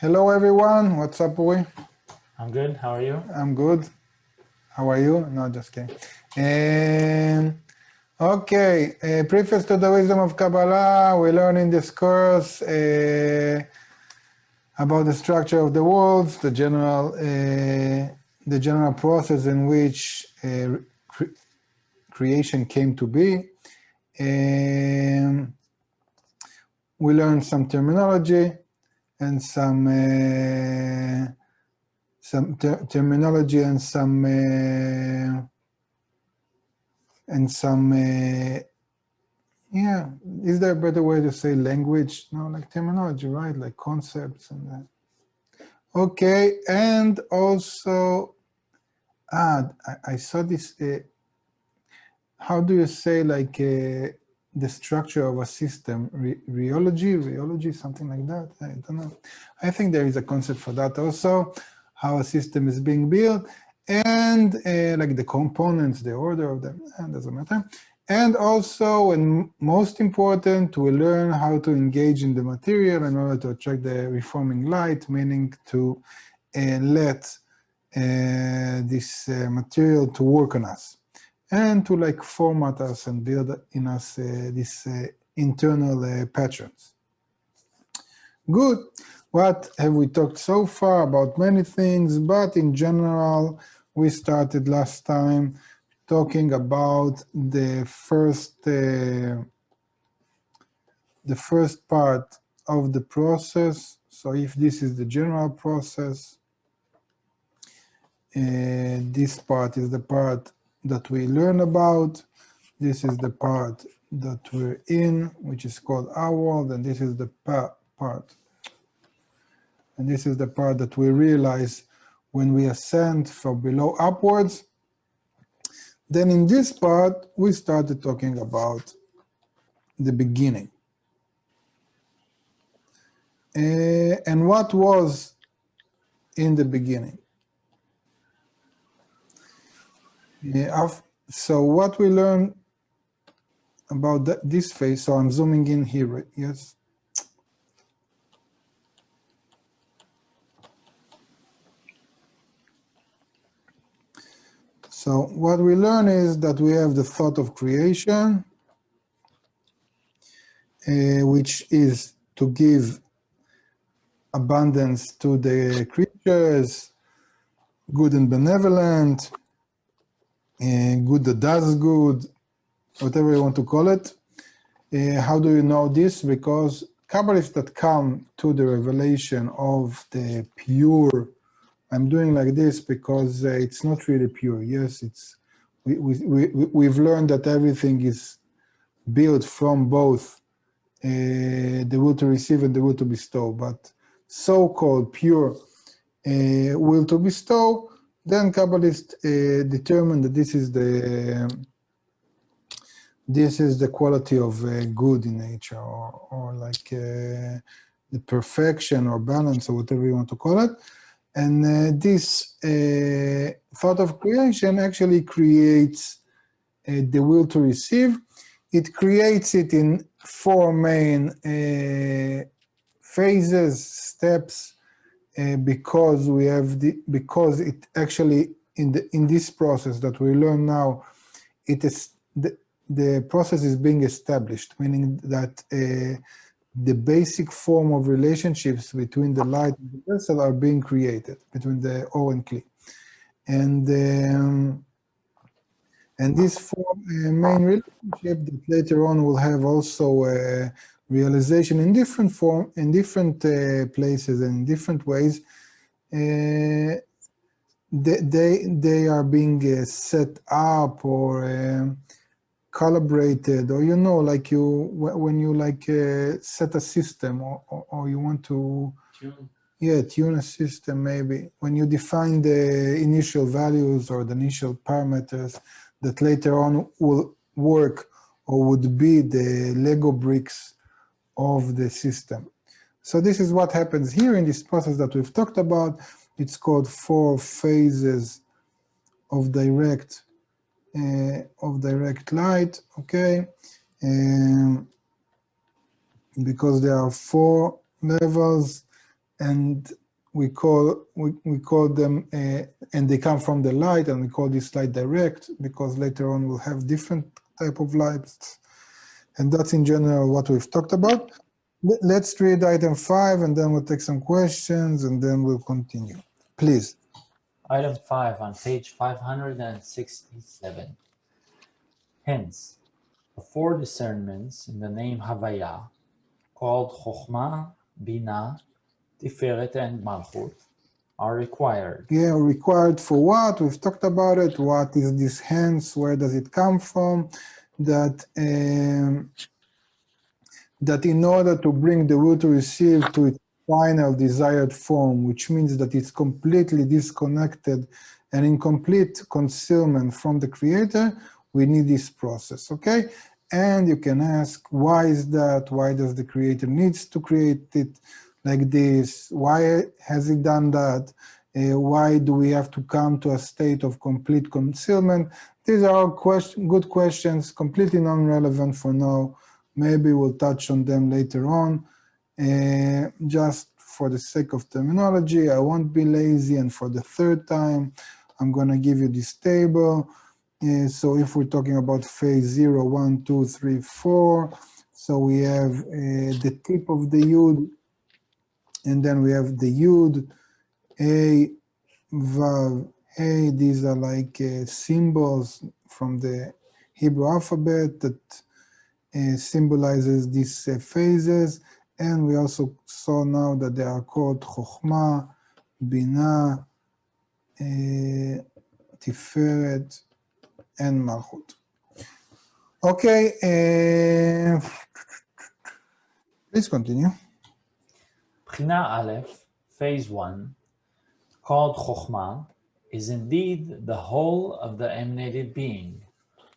Hello everyone, what's up, Uri? I'm good, how are you? I'm good. How are you? No, just kidding. Okay, preface to the Wisdom of Kabbalah. We learn in this course about the structure of the worlds, the general process in which creation came to be. We learn some terminology and some terminology and some yeah, is there a better way to say language? No, like terminology, right? Like concepts and that. Okay, and also I saw this how do you say like the structure of a system? Rheology, something like that. I don't know. I think there is a concept for that also, how a system is being built, and like the components, the order of them, doesn't matter. And also, and most important, we learn how to engage in the material in order to attract the reforming light, meaning to let this material to work on us, and to like format us and build in us these internal patterns. Good. What have we talked so far? About many things, but in general, we started last time talking about the first part of the process. So if this is the general process, this part is the part that we learn about. This is the part that we're in, which is called our world, and this is the part. And this is the part that we realize when we ascend from below upwards. Then in this part, we started talking about the beginning. And what was in the beginning? So what we learn about this phase, so I'm zooming in here, right? Yes. So what we learn is that we have the thought of creation, which is to give abundance to the creatures, good and benevolent, good that does good, whatever you want to call it. How do you know this? Because Kabbalists that come to the revelation of the pure, I'm doing like this because it's not really pure. Yes, it's we've learned that everything is built from both the will to receive and the will to bestow, but so-called pure will to bestow, then Kabbalists determine that this is the quality of good in nature, or like the perfection or balance, or whatever you want to call it. And this thought of creation actually creates the will to receive. It creates it in four main phases, steps, because we have because it actually in this process that we learn now, it is the process is being established, meaning that the basic form of relationships between the light and the vessel are being created between the O and Kli, and this form main relationship that later on will have also realization in different form, in different places and in different ways. They are being set up or calibrated, or like when you like set a system, or you want to tune a system, maybe when you define the initial values or the initial parameters that later on will work or would be the Lego bricks of the system. So this is what happens here in this process that we've talked about. It's called 4 phases of direct light, okay? Because there are 4 levels, and we call them, and they come from the light, and we call this light direct, because later on we'll have different type of lights. And that's in general what we've talked about. Let's read item 5, and then we'll take some questions, and then we'll continue. Please. Item 5 on page 567. Hence, the 4 discernments in the name Havaya, called Chokhmah, Binah, Tiferet, and Malchut, are required. Yeah, required for what? We've talked about it. What is this hence? Where does it come from? That in order to bring the will to receive to its final desired form, which means that it's completely disconnected and in complete concealment from the Creator, we need this process, okay? And you can ask, why is that? Why does the Creator needs to create it like this? Why has he done that? Why do we have to come to a state of complete concealment? These are all good questions, completely non-relevant for now. Maybe we'll touch on them later on. Just for the sake of terminology, I won't be lazy, and for the third time, I'm going to give you this table. So if we're talking about phase 0, 1, 2, 3, 4, so we have the tip of the Yud, and then we have the Yud, A, Vav, A. These are like symbols from the Hebrew alphabet that symbolizes these phases. And we also saw now that they are called Chokhmah, Binah, Tiferet, and Malchut. Okay, please continue. Bchina Aleph, phase 1, called Chokhmah, is indeed the whole of the emanated being,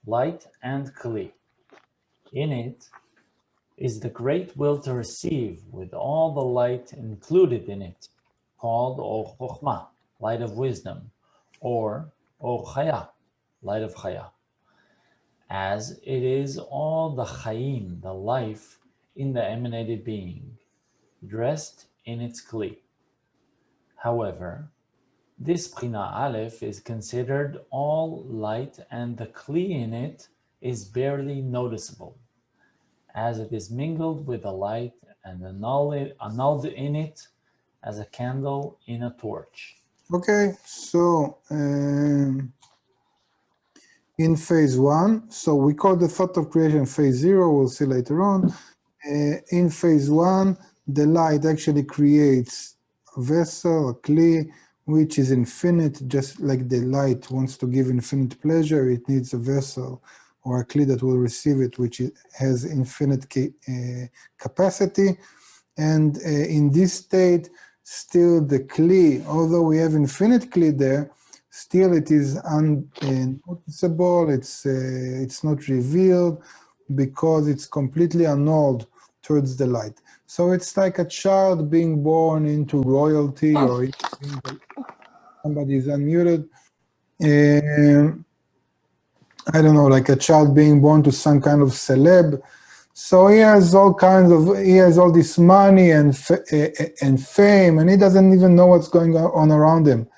light and Kli. In it is the great will to receive with all the light included in it, called Or Chokhmah, light of wisdom, or Or Chaya, light of Chaya, as it is all the Chayim, the life, in the emanated being, dressed in its Kli. However, this Bchina Aleph is considered all light, and the Kli in it is barely noticeable, as it is mingled with the light and annulled in it as a candle in a torch. Okay, so in phase 1, so we call the thought of creation phase 0, we'll see later on. In phase 1, the light actually creates a vessel, a kli, which is infinite. Just like the light wants to give infinite pleasure, it needs a vessel or a kli that will receive it, which has infinite capacity. And in this state, still the kli, although we have infinite kli there, still it is unnoticeable, it's not revealed, because it's completely annulled towards the light. So it's like a child being born into royalty, or somebody is unmuted. I don't know, like a child being born to some kind of celeb. So he has all this money and fame, and he doesn't even know what's going on around him.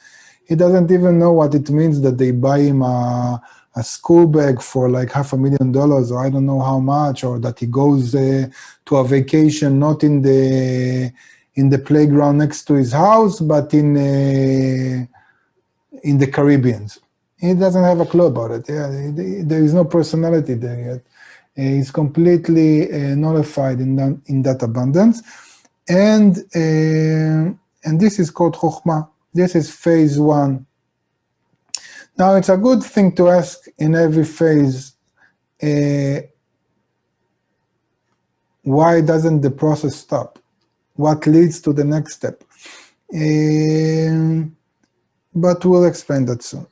He doesn't even know what it means that they buy him a school bag for like $500,000, or I don't know how much, or that he goes to a vacation not in the playground next to his house, but in the Caribbean. He doesn't have a clue about it. Yeah, there is no personality there yet. He's completely nullified in that abundance, and this is called Chokhmah. This is phase 1. Now, it's a good thing to ask in every phase, why doesn't the process stop? What leads to the next step? But we'll explain that soon.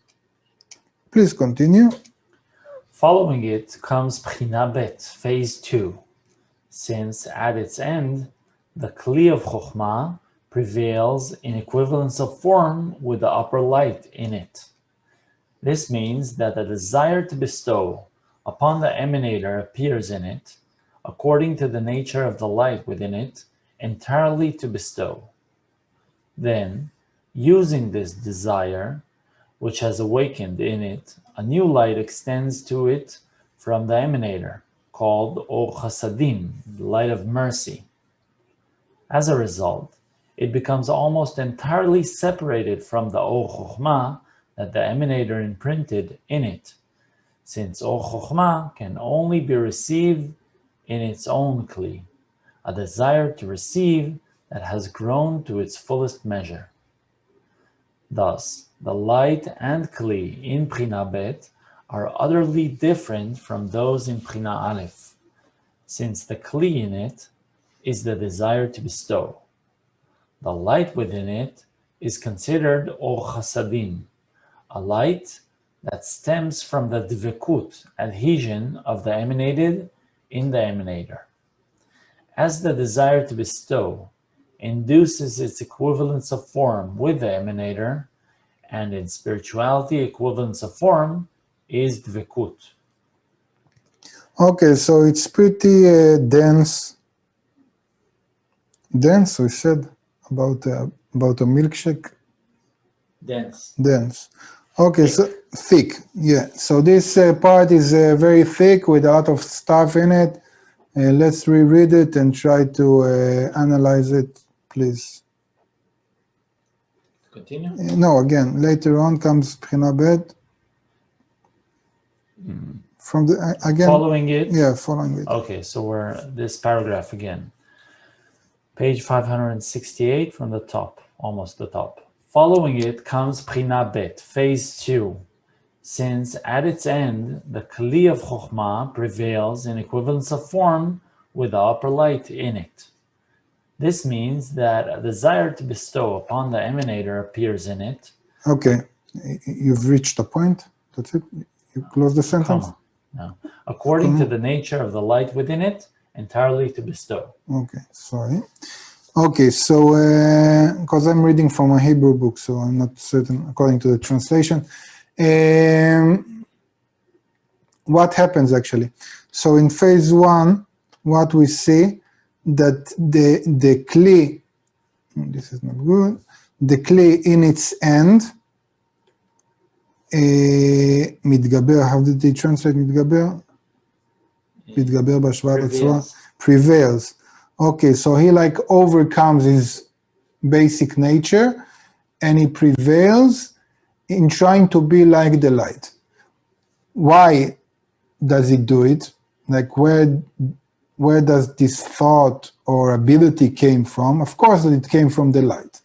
Please continue. Following it comes Bchina Bet, phase 2, since at its end, the Kli of Chokhmah prevails in equivalence of form with the upper light in it. This means that the desire to bestow upon the emanator appears in it, according to the nature of the light within it, entirely to bestow. Then, using this desire, which has awakened in it, a new light extends to it from the emanator, called Or Chasadim, the light of mercy. As a result, it becomes almost entirely separated from the Or Chokhmah that the emanator imprinted in it, since Or Chokhmah can only be received in its own Kli, a desire to receive that has grown to its fullest measure. Thus, the light and Kli in Prina Bet are utterly different from those in Prina Aleph, since the Kli in it is the desire to bestow. The light within it is considered Or Chasadim, a light that stems from the Dvekut, adhesion of the emanated in the emanator. As the desire to bestow induces its equivalence of form with the emanator, and in spirituality equivalence of form is Dvekut. Okay, so it's pretty dense. Dense, we said, about a milkshake. Dense. Okay, so thick, yeah. So this part is very thick with a lot of stuff in it. Let's reread it and try to analyze it, please. Continue? No, again, later on comes Prina Bet. From the, again. Following it? Yeah, following it. Okay, so we're this paragraph again. Page 568 from the top, almost the top. Following it comes Prina Bet, phase 2, since at its end, the Kli of Chokhmah prevails in equivalence of form with the upper light in it. This means that a desire to bestow upon the emanator appears in it. Okay, you've reached a point. That's it? You close the sentence? No. According to the nature of the light within it, entirely to bestow. Okay, sorry. Okay, so, because I'm reading from a Hebrew book, so I'm not certain according to the translation. What happens actually? So in phase 1, what we see that the Kli, this is not good, the Kli in its end, מתגבר, how did they translate מתגבר? מתגבר בהשוואת הצורה? Prevails. Okay, so he like overcomes his basic nature and he prevails in trying to be like the light. Why does he do it? Like where does this thought or ability came from? Of course it came from the light.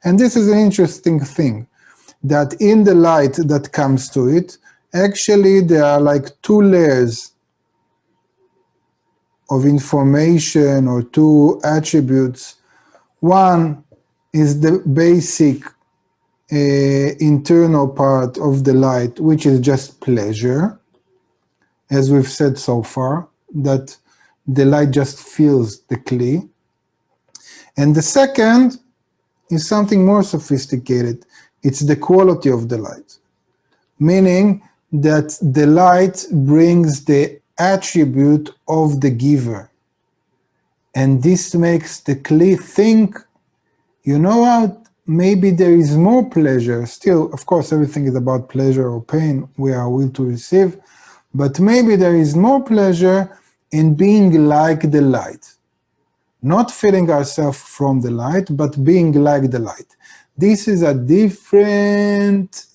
And this is an interesting thing, that in the light that comes to it, actually there are like 2 layers of information or 2 attributes. One is the basic internal part of the light, which is just pleasure, as we've said so far, that the light just feels the Kli. And the second is something more sophisticated. It's the quality of the light, meaning that the light brings the attribute of the giver. And this makes the Kli think, you know what, maybe there is more pleasure. Still, of course, everything is about pleasure or pain. We are will to receive. But maybe there is more pleasure in being like the light. Not feeling ourselves from the light, but being like the light. This is a different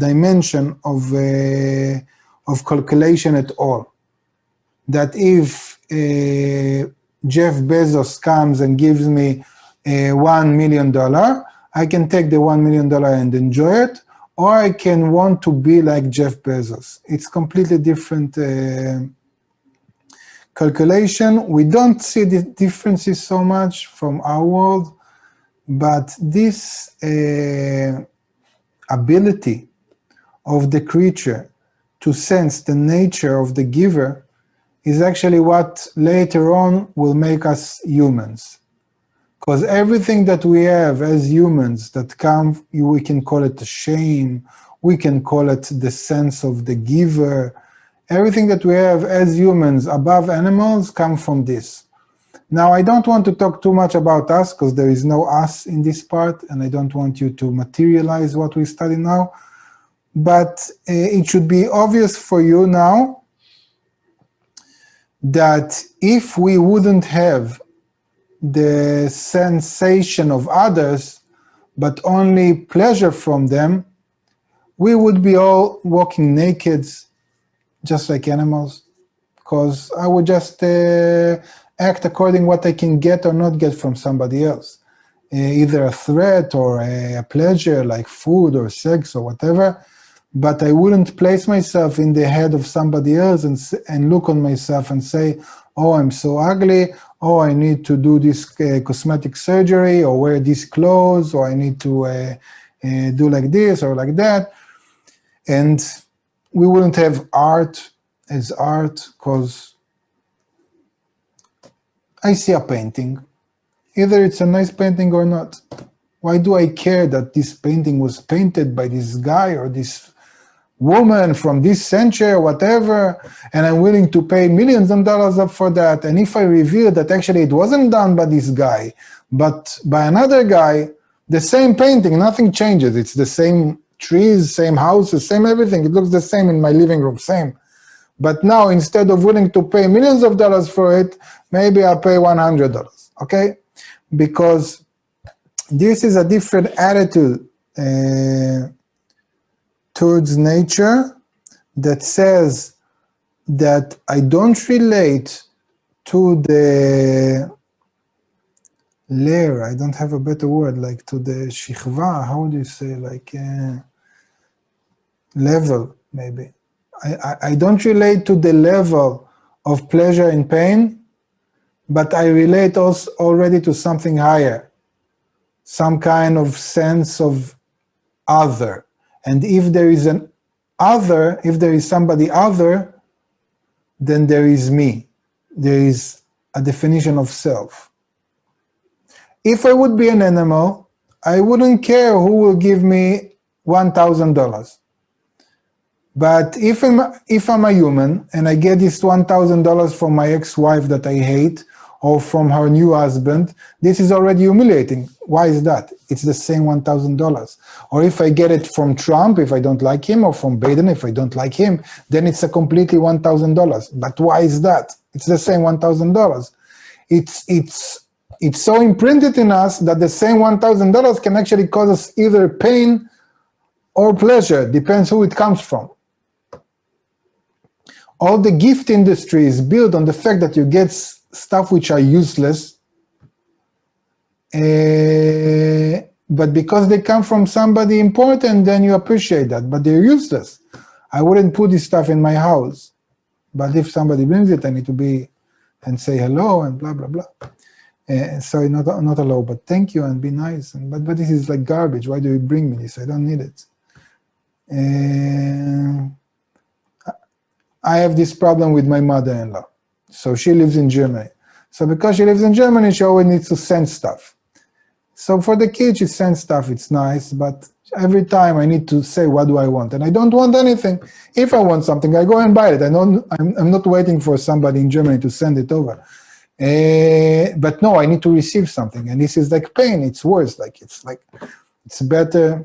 dimension of calculation at all. That if Jeff Bezos comes and gives me $1 million, I can take the $1 million and enjoy it, or I can want to be like Jeff Bezos. It's completely different calculation. We don't see the differences so much from our world, but this ability of the creature to sense the nature of the giver is actually what later on will make us humans. Because everything that we have as humans that come, we can call it a shame, we can call it the sense of the giver. Everything that we have as humans above animals come from this. Now, I don't want to talk too much about us because there is no us in this part, and I don't want you to materialize what we study now. But it should be obvious for you now that if we wouldn't have the sensation of others, but only pleasure from them, we would be all walking naked, just like animals, because I would just act according what I can get or not get from somebody else. Either a threat or a pleasure like food or sex or whatever, but I wouldn't place myself in the head of somebody else and look on myself and say, oh, I'm so ugly, oh, I need to do this cosmetic surgery or wear these clothes, or I need to do like this or like that. And we wouldn't have art as art, because I see a painting. Either it's a nice painting or not. Why do I care that this painting was painted by this guy or this woman from this century or whatever, and I'm willing to pay millions of dollars up for that? And if I reveal that actually it wasn't done by this guy, but by another guy, the same painting, nothing changes. It's the same trees, same houses, same everything. It looks the same in my living room, same. But now, instead of willing to pay millions of dollars for it, maybe I'll pay $100, okay? Because this is a different attitude towards nature that says that I don't relate to the layer, I don't have a better word, like to the shichva, how do you say, like level, maybe. I don't relate to the level of pleasure and pain, but I relate also already to something higher, some kind of sense of other. And if there is an other, if there is somebody other, then there is me. There is a definition of self. If I would be an animal, I wouldn't care who will give me $1,000. But if I'm a human and I get this $1,000 from my ex-wife that I hate, or from her new husband, this is already humiliating. Why is that? It's the same $1,000. Or if I get it from Trump, if I don't like him, or from Biden, if I don't like him, then it's a completely $1,000. But why is that? It's the same $1,000. It's so imprinted in us that the same $1,000 can actually cause us either pain or pleasure, depends who it comes from. All the gift industry is built on the fact that you get stuff which are useless, but because they come from somebody important, then you appreciate that, but they're useless. I wouldn't put this stuff in my house, but if somebody brings it, I need to be and say hello and blah, blah, blah. Sorry, not hello, but thank you and be nice. But this is like garbage. Why do you bring me this? I don't need it. I have this problem with my mother-in-law. So she lives in Germany. So because she lives in Germany, she always needs to send stuff. So for the kids, she sends stuff, it's nice, but every time I need to say, what do I want? And I don't want anything. If I want something, I go and buy it. I'm not waiting for somebody in Germany to send it over. But no, I need to receive something. And this is like pain, it's worse. It's better.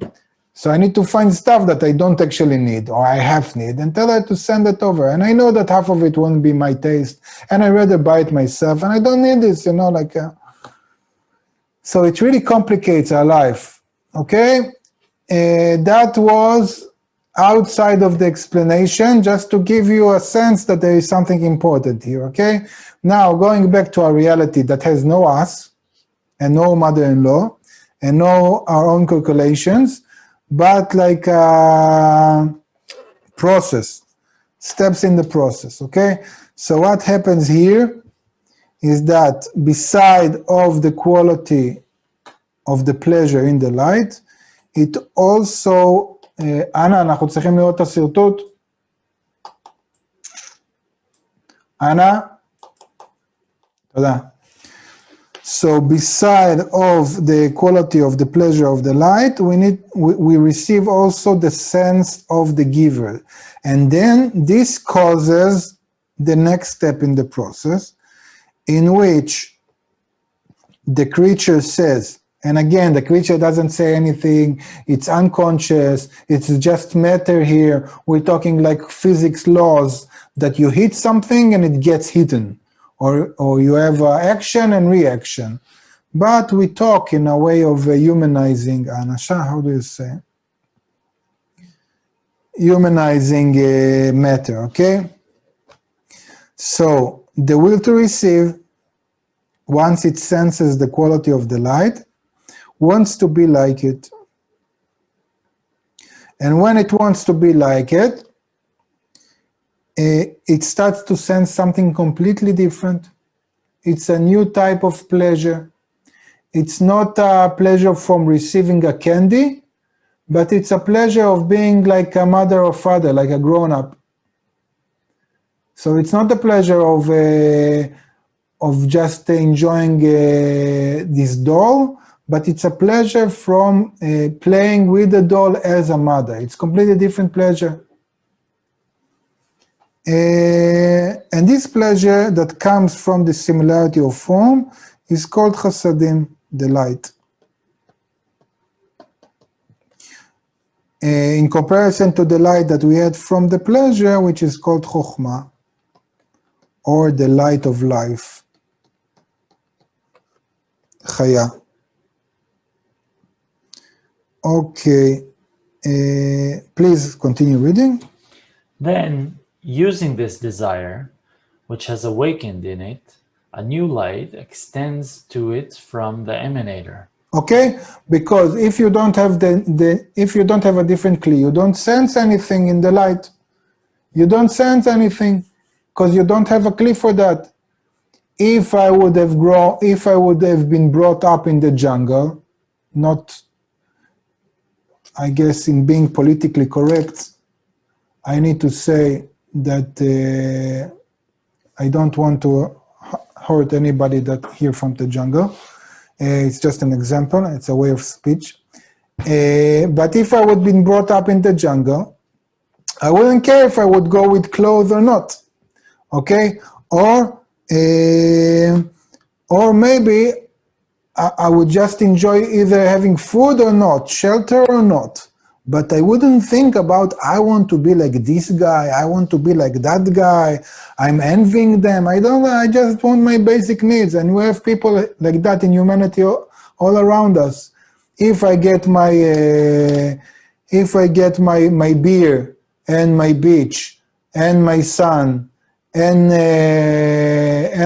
So I need to find stuff that I don't actually need, or I half need, and tell her to send it over. And I know that half of it won't be my taste, and I'd rather buy it myself, and I don't need this, so it really complicates our life, okay? That was outside of the explanation, just to give you a sense that there is something important here, okay? Now, going back to our reality that has no us, and no mother-in-law, and no our own calculations, but like a process, steps in the process, okay? So what happens here is that beside of the quality of the pleasure in the light, it also, אנה, אנחנו צריכים לראות את הסרטוט. אנה, תודה. So beside of the quality of the pleasure of the light, we receive also the sense of the giver. And then this causes the next step in the process, in which the creature says, and again, the creature doesn't say anything, it's unconscious, it's just matter here, we're talking like physics laws, that you hit something and it gets hidden, or you have action and reaction. But we talk in a way of humanizing, Anasha, how do you say? Humanizing matter, okay? So the will to receive, once it senses the quality of the light, wants to be like it. And when it wants to be like it, it starts to sense something completely different. It's a new type of pleasure. It's not a pleasure from receiving a candy, but it's a pleasure of being like a mother or father, like a grown-up. So it's not the pleasure of just enjoying this doll, but it's a pleasure from playing with the doll as a mother. It's completely different pleasure. And this pleasure that comes from the similarity of form is called chasadim, the light. In comparison to the light that we had from the pleasure, which is called chokhmah, or the light of life, chaya. Okay, please continue reading. Then, using this desire, which has awakened in it, a new light extends to it from the emanator. Okay, because if you don't have if you don't have a different kli, you don't sense anything in the light. You don't sense anything because you don't have a kli for that. If I would have been brought up in the jungle, not, I guess, in being politically correct, I need to say that I don't want to hurt anybody that here from the jungle. It's just an example, it's a way of speech. But if I would have been brought up in the jungle, I wouldn't care if I would go with clothes or not, okay? Or maybe I would just enjoy either having food or not, shelter or not. But I wouldn't think about, I want to be like this guy, I want to be like that guy, I'm envying them. I just want my basic needs. And we have people like that in humanity all around us. If I get my beer and my beach and my sun and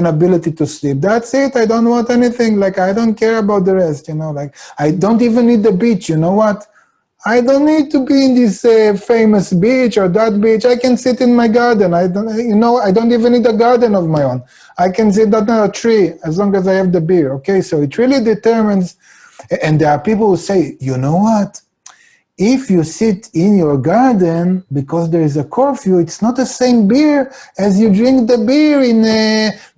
ability to sleep, that's it. I don't want anything. Like, I don't care about the rest, like I don't even need the beach. You know what? I don't need to be in this famous beach or that beach. I can sit in my garden. I don't even need a garden of my own. I can sit under a tree as long as I have the beer. Okay, so it really determines. And there are people who say, you know what? If you sit in your garden because there is a curfew, it's not the same beer as you drink the beer in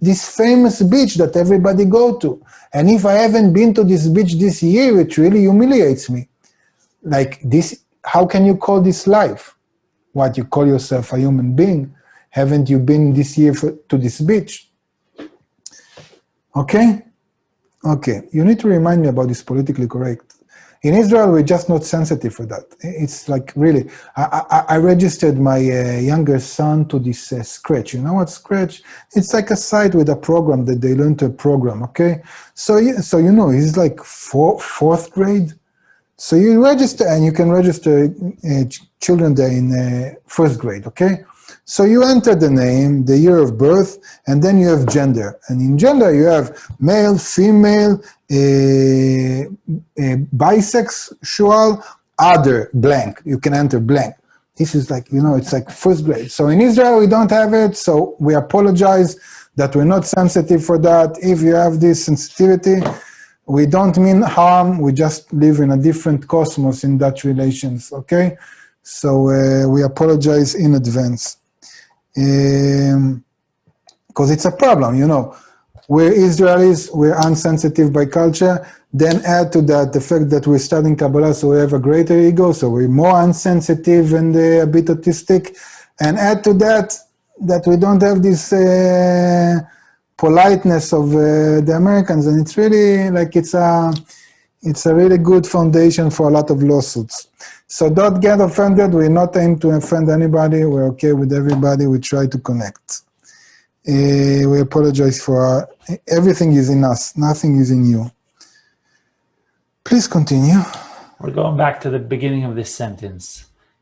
this famous beach that everybody go to. And if I haven't been to this beach this year, it really humiliates me. Like this, how can you call this life? What, you call yourself a human being? Haven't you been this year to this beach? Okay? Okay, you need to remind me about this politically correct. In Israel, we're just not sensitive for that. It's like, really, I registered my younger son to this Scratch. You know what Scratch? It's like a site with a program that they learn to program, okay? So he's like fourth grade. So you register, and you can register children there in first grade, okay? So you enter the name, the year of birth, and then you have gender. And in gender, you have male, female, bisexual, other, blank. You can enter blank. This is like, it's like first grade. So in Israel, we don't have it, so we apologize that we're not sensitive for that. If you have this sensitivity, we don't mean harm, we just live in a different cosmos in that relations, okay? So we apologize in advance. Because it's a problem, We're Israelis, we're unsensitive by culture, then add to that the fact that we're studying Kabbalah, so we have a greater ego, so we're more unsensitive and a bit autistic, and add to that we don't have this politeness of the Americans, and it's really like it's a really good foundation for a lot of lawsuits. So don't get offended. We're not aimed to offend anybody. We're okay with everybody. We try to connect. We apologize for everything is in us. Nothing is in you. Please continue. We're going back to the beginning of this sentence.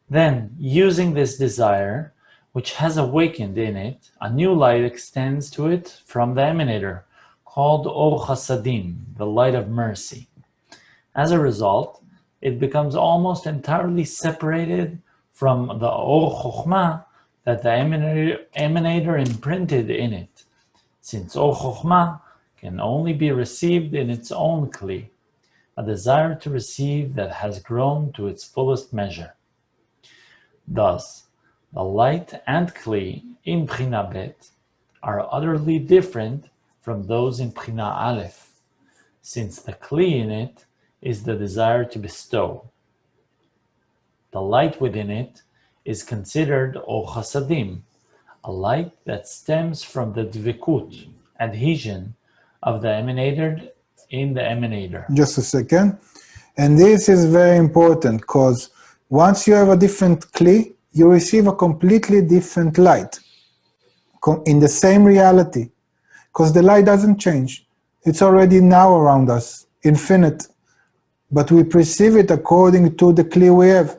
Then, using this desire, which has awakened in it, a new light extends to it from the emanator, called Or Chasadim, the light of mercy. As a result, it becomes almost entirely separated from the Or Chokhmah that the emanator imprinted in it, since Or Chokhmah can only be received in its own Kli, a desire to receive that has grown to its fullest measure. Thus, the light and Kli in Bchina Bet are utterly different from those in Bchina Aleph, since the Kli in it is the desire to bestow. The light within it is considered Or Chasadim, a light that stems from the dvikut, adhesion, of the emanator in the emanator. Just a second. And this is very important because once you have a different Kli, you receive a completely different light in the same reality, because the light doesn't change. It's already now around us, infinite. But we perceive it according to the Kli we have.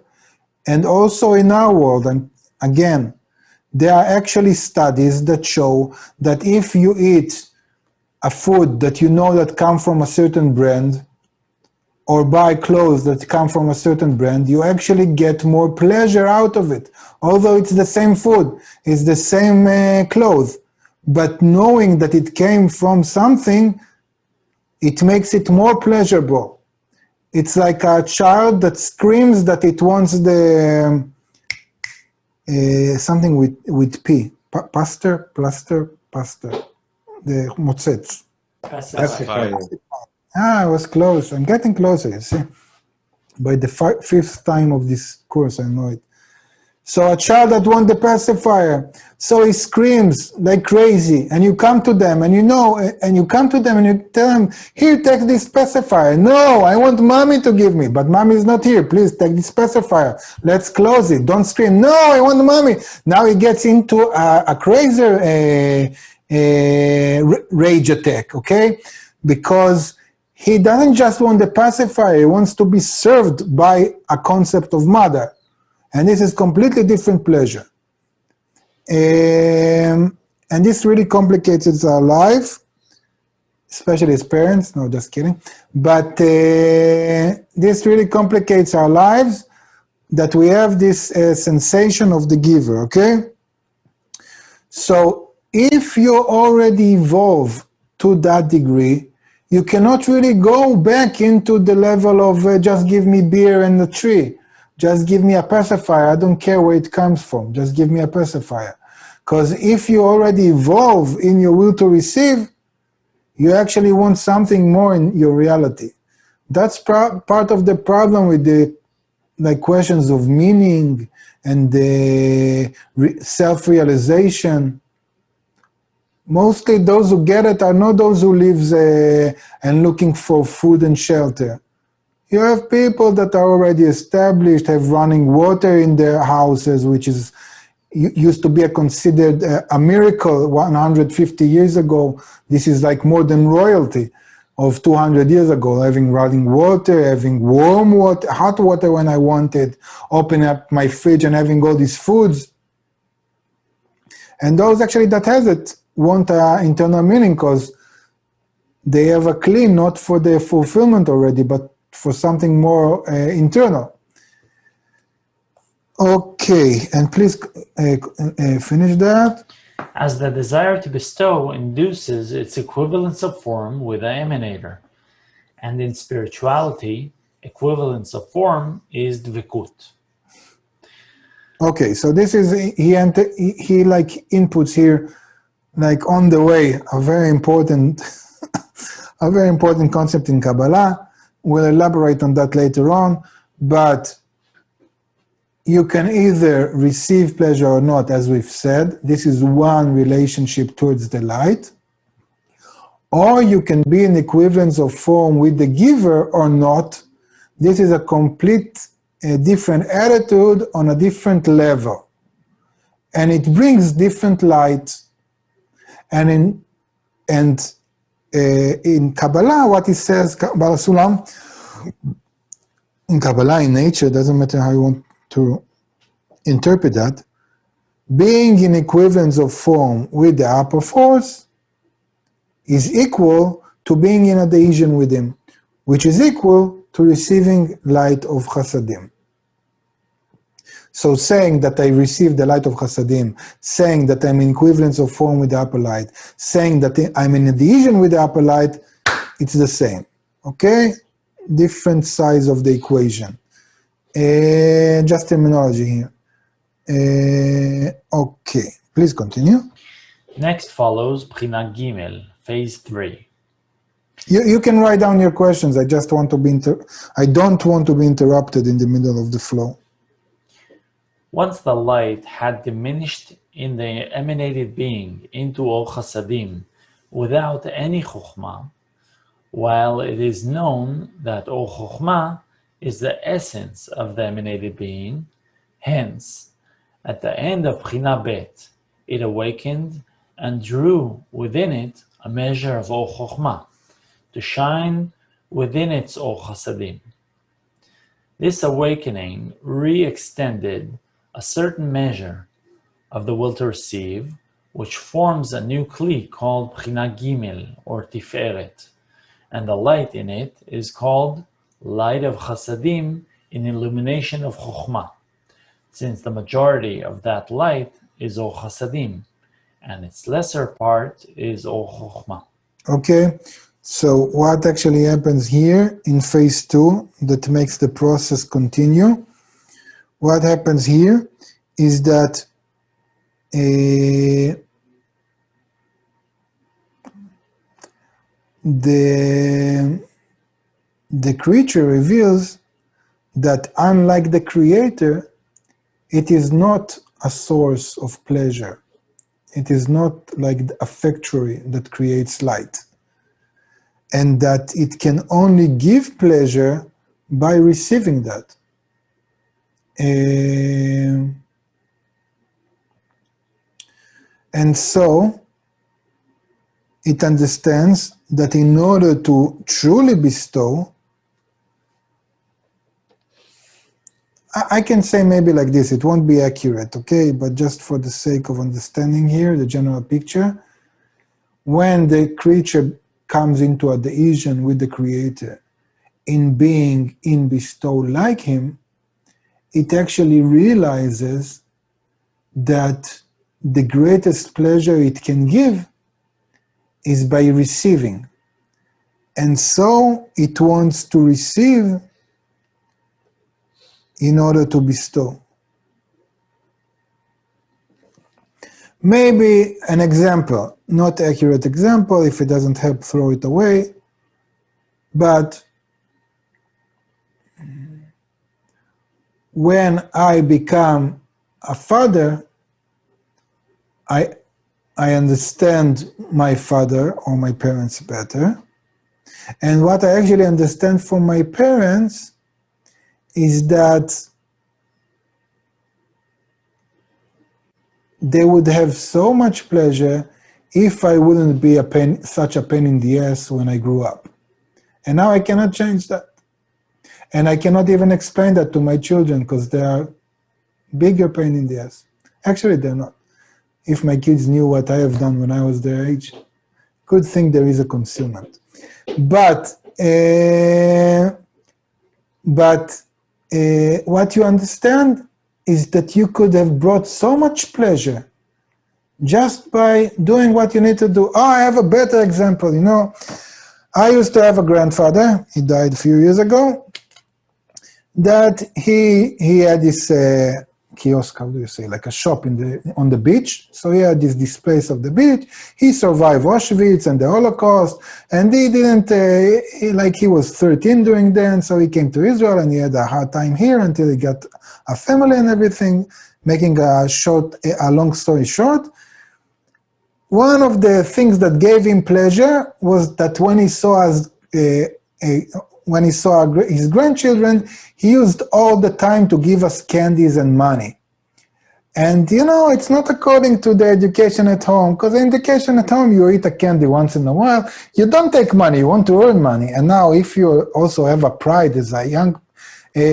And also in our world, and again, there are actually studies that show that if you eat a food that you know that come from a certain brand, or buy clothes that come from a certain brand, you actually get more pleasure out of it. Although it's the same food, it's the same clothes, but knowing that it came from something, it makes it more pleasurable. It's like a child that screams that it wants the something with P. Plaster, the motzetz. Pacifier. I was close. I'm getting closer, you see. By the fifth time of this course, I know it. So a child that wants the pacifier, so he screams like crazy, and you come to them, and you know, and you come to them and you tell them, here, take this pacifier. No, I want mommy to give me, but mommy is not here. Please take this pacifier. Let's close it. Don't scream. No, I want mommy. Now he gets into a crazy rage attack, okay? Because he doesn't just want the pacifier, he wants to be served by a concept of mother. And this is completely different pleasure. And this really complicates our life, especially as parents. No, just kidding. But this really complicates our lives, that we have this sensation of the giver, okay? So if you already evolve to that degree, you cannot really go back into the level of just give me beer and a tree. Just give me a pacifier. I don't care where it comes from. Just give me a pacifier. Because if you already evolve in your will to receive, you actually want something more in your reality. That's part of the problem with the questions of meaning and the self-realization. Mostly those who get it are not those who live and looking for food and shelter. You have people that are already established, have running water in their houses, which is used to be considered a miracle 150 years ago. This is like more than royalty of 200 years ago, having running water, having warm water, hot water when I wanted, opening up my fridge and having all these foods. And those actually that has it want internal meaning because they have a clean, not for their fulfillment already, but for something more internal. Okay, and please finish that. As the desire to bestow induces its equivalence of form with the emanator, and in spirituality, equivalence of form is dvikut. Okay, so this is, he like inputs here, like on the way, a very important concept in Kabbalah. We'll elaborate on that later on, but you can either receive pleasure or not, as we've said. This is one relationship towards the light, or you can be in equivalence of form with the giver or not. This is a complete different attitude on a different level. And it brings different light. And in Kabbalah, what it says, Kabbalah Sulam, in Kabbalah, in nature, doesn't matter how you want to interpret that, being in equivalence of form with the upper force is equal to being in adhesion with him, which is equal to receiving light of Chasadim. So saying that I receive the light of Chasadim, saying that I'm in equivalence of form with the upper light, saying that I'm in adhesion with the upper light, it's the same. Okay? Different sides of the equation. Just terminology here. Okay, please continue. Next follows Bchina Gimel, phase 3. You can write down your questions. I just want to be I don't want to be interrupted in the middle of the flow. Once the light had diminished in the emanated being into Or Chasadim without any Chokhmah, while it is known that Or Chokhmah is the essence of the emanated being, hence, at the end of Bchina Bet, it awakened and drew within it a measure of Or Chokhmah to shine within its Or Chasadim. This awakening re-extended a certain measure of the will to receive, which forms a new kli called Bchina Gimel, or Tiferet, and the light in it is called light of Chasadim in illumination of Chokhmah, since the majority of that light is Or Chasadim, and its lesser part is Or Chokhmah. Okay, so what actually happens here in phase 2 that makes the process continue? What happens here is that the creature reveals that unlike the creator, it is not a source of pleasure. It is not like a factory that creates light. And that it can only give pleasure by receiving that. And so it understands that in order to truly bestow, I can say maybe like this, it won't be accurate, okay? But just for the sake of understanding here, the general picture, when the creature comes into adhesion with the Creator, in being in bestow like Him, it actually realizes that the greatest pleasure it can give is by receiving. And so it wants to receive in order to bestow. Maybe an example, not accurate example, if it doesn't help, throw it away, but when I become a father, I understand my father or my parents better. And what I actually understand from my parents is that they would have so much pleasure if I wouldn't be such a pain in the ass when I grew up. And now I cannot change that. And I cannot even explain that to my children because they are bigger pain in the ass. Actually, they're not. If my kids knew what I have done when I was their age, good thing there is a concealment. But what you understand is that you could have brought so much pleasure just by doing what you need to do. Oh, I have a better example, you know. I used to have a grandfather, he died a few years ago, that he had this kiosk, how do you say, like a shop on the beach. So he had this displays of the beach. He survived Auschwitz and the Holocaust, and he didn't, he was 13 during then, so he came to Israel and he had a hard time here until he got a family and everything. Making a long story short, one of the things that gave him pleasure was that when he saw his grandchildren, he used all the time to give us candies and money. And it's not according to the education at home, because in education at home, you eat a candy once in a while. You don't take money, you want to earn money. And now if you also have a pride as a young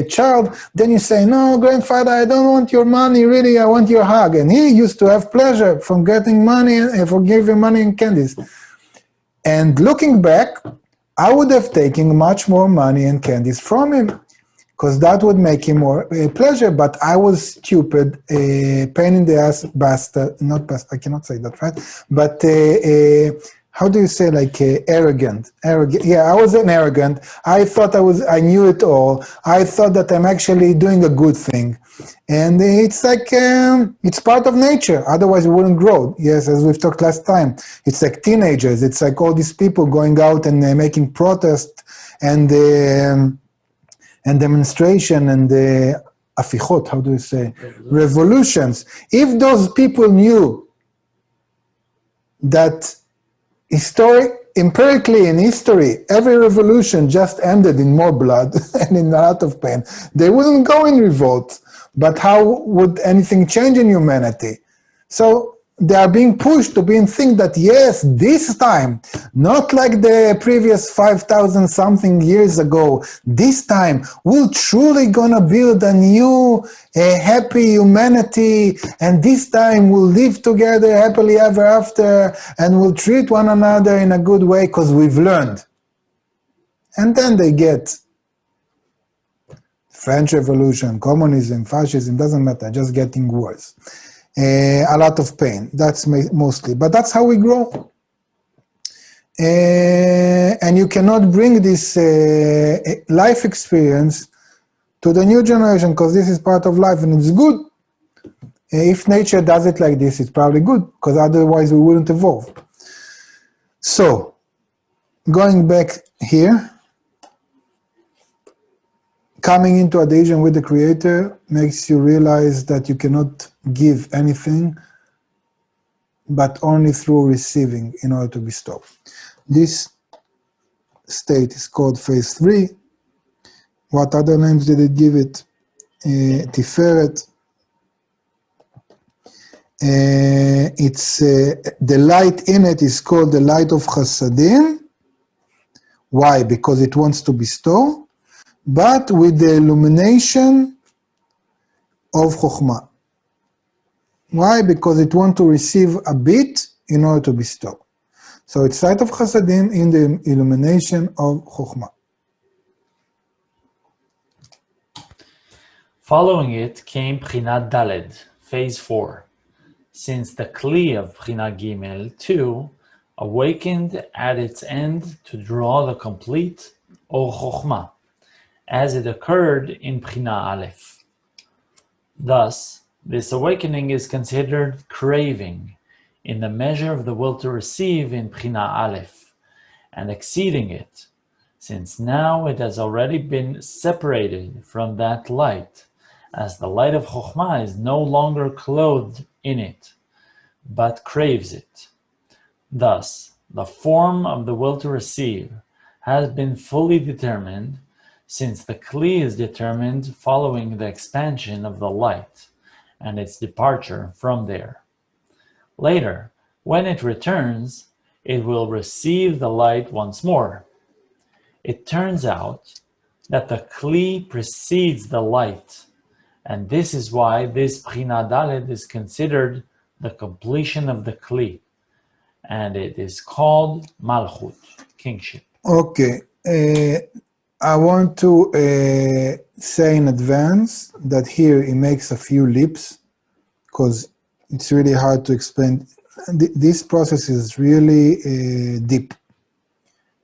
child, then you say, no, grandfather, I don't want your money, really, I want your hug. And he used to have pleasure from getting money and for giving money and candies. And looking back, I would have taken much more money and candies from him, because that would make him more pleasure. But I was stupid, pain in the ass bastard, I cannot say that, right? But how do you say, like arrogant? Yeah, I was an arrogant. I thought I knew it all. I thought that I'm actually doing a good thing. And it's like, it's part of nature. Otherwise we wouldn't grow. Yes, as we've talked last time. It's like teenagers. It's like all these people going out and making protest and demonstration and afichot, how do you say? Revolutions. If those people knew that empirically in history, every revolution just ended in more blood and in a lot of pain, they wouldn't go in revolt. But how would anything change in humanity? So they are being pushed to think that, yes, this time, not like the previous 5,000 something years ago, this time we're truly gonna build a new happy humanity, and this time we'll live together happily ever after, and we'll treat one another in a good way because we've learned. And then they get French Revolution, communism, fascism, doesn't matter, just getting worse. A lot of pain, that's mostly, but that's how we grow. And you cannot bring this life experience to the new generation, because this is part of life and it's good. If nature does it like this, it's probably good, because otherwise we wouldn't evolve. So, going back here, coming into adhesion with the Creator makes you realize that you cannot give anything, but only through receiving in order to bestow. This state is called phase 3. What other names did it give it? Tiferet. It's the light in it is called the light of Chasadim. Why? Because it wants to bestow, but with the illumination of Chokhmah. Why? Because it wants to receive a bit in order to bestow. So it's light of Chasadim in the illumination of Chokhmah. Following it came Bchinat Daled, phase 4, since the Kli of Bchinat Gimel, too, awakened at its end to draw the complete Or Chokhmah, as it occurred in Bchinat Aleph. Thus, this awakening is considered craving in the measure of the will to receive in Bchinat Aleph, and exceeding it, since now it has already been separated from that light, as the light of Chokhmah is no longer clothed in it, but craves it. Thus, the form of the will to receive has been fully determined, since the Kli is determined following the expansion of the light and its departure from there. Later, when it returns, it will receive the light once more. It turns out that the Kli precedes the light, and this is why this Bchinat Daled is considered the completion of the Kli, and it is called Malchut, kingship. Okay, I want to say in advance that here he makes a few leaps, because it's really hard to explain. This process is really deep.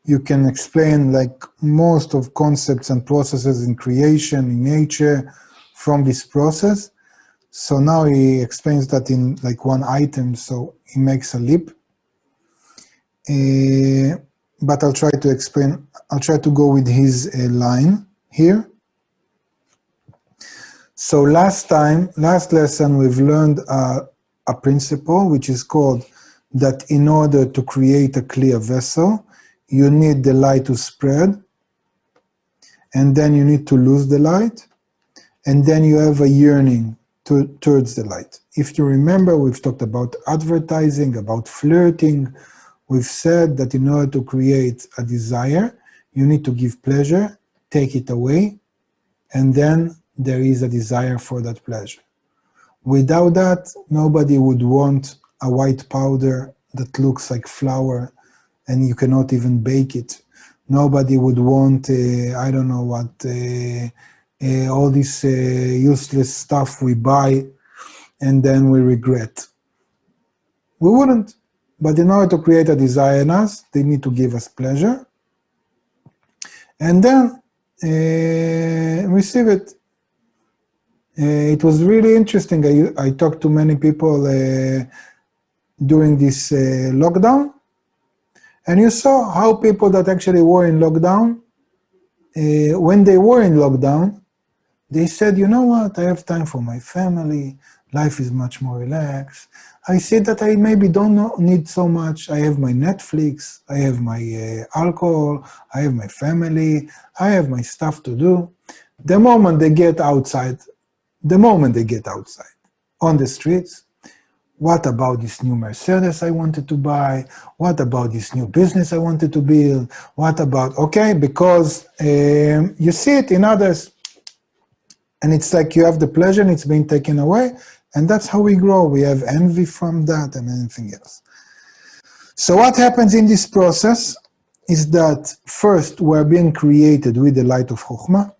You can explain like most of concepts and processes in creation, in nature, from this process. So now he explains that in like one item, so he makes a leap. But I'll try to explain, I'll try to go with his line here. So last lesson, we've learned a principle which is called that in order to create a clear vessel, you need the light to spread, and then you need to lose the light, and then you have a yearning towards the light. If you remember, we've talked about advertising, about flirting. We've said that in order to create a desire, you need to give pleasure, take it away, and then there is a desire for that pleasure. Without that, nobody would want a white powder that looks like flour and you cannot even bake it. Nobody would want, I don't know what, all this useless stuff we buy and then we regret. We wouldn't. But in order to create a desire in us, they need to give us pleasure and then receive it. It was really interesting. I talked to many people during this lockdown, and you saw how people that actually were in lockdown, when they were in lockdown, they said, you know what, I have time for my family, life is much more relaxed. I see that I maybe don't need so much. I have my Netflix, I have my alcohol, I have my family, I have my stuff to do. The moment they get outside on the streets, what about this new Mercedes I wanted to buy? What about this new business I wanted to build? What about, okay, because you see it in others. And it's like you have the pleasure and it's being taken away. And that's how we grow. We have envy from that and anything else. So what happens in this process is that first we're being created with the light of Chokhmah.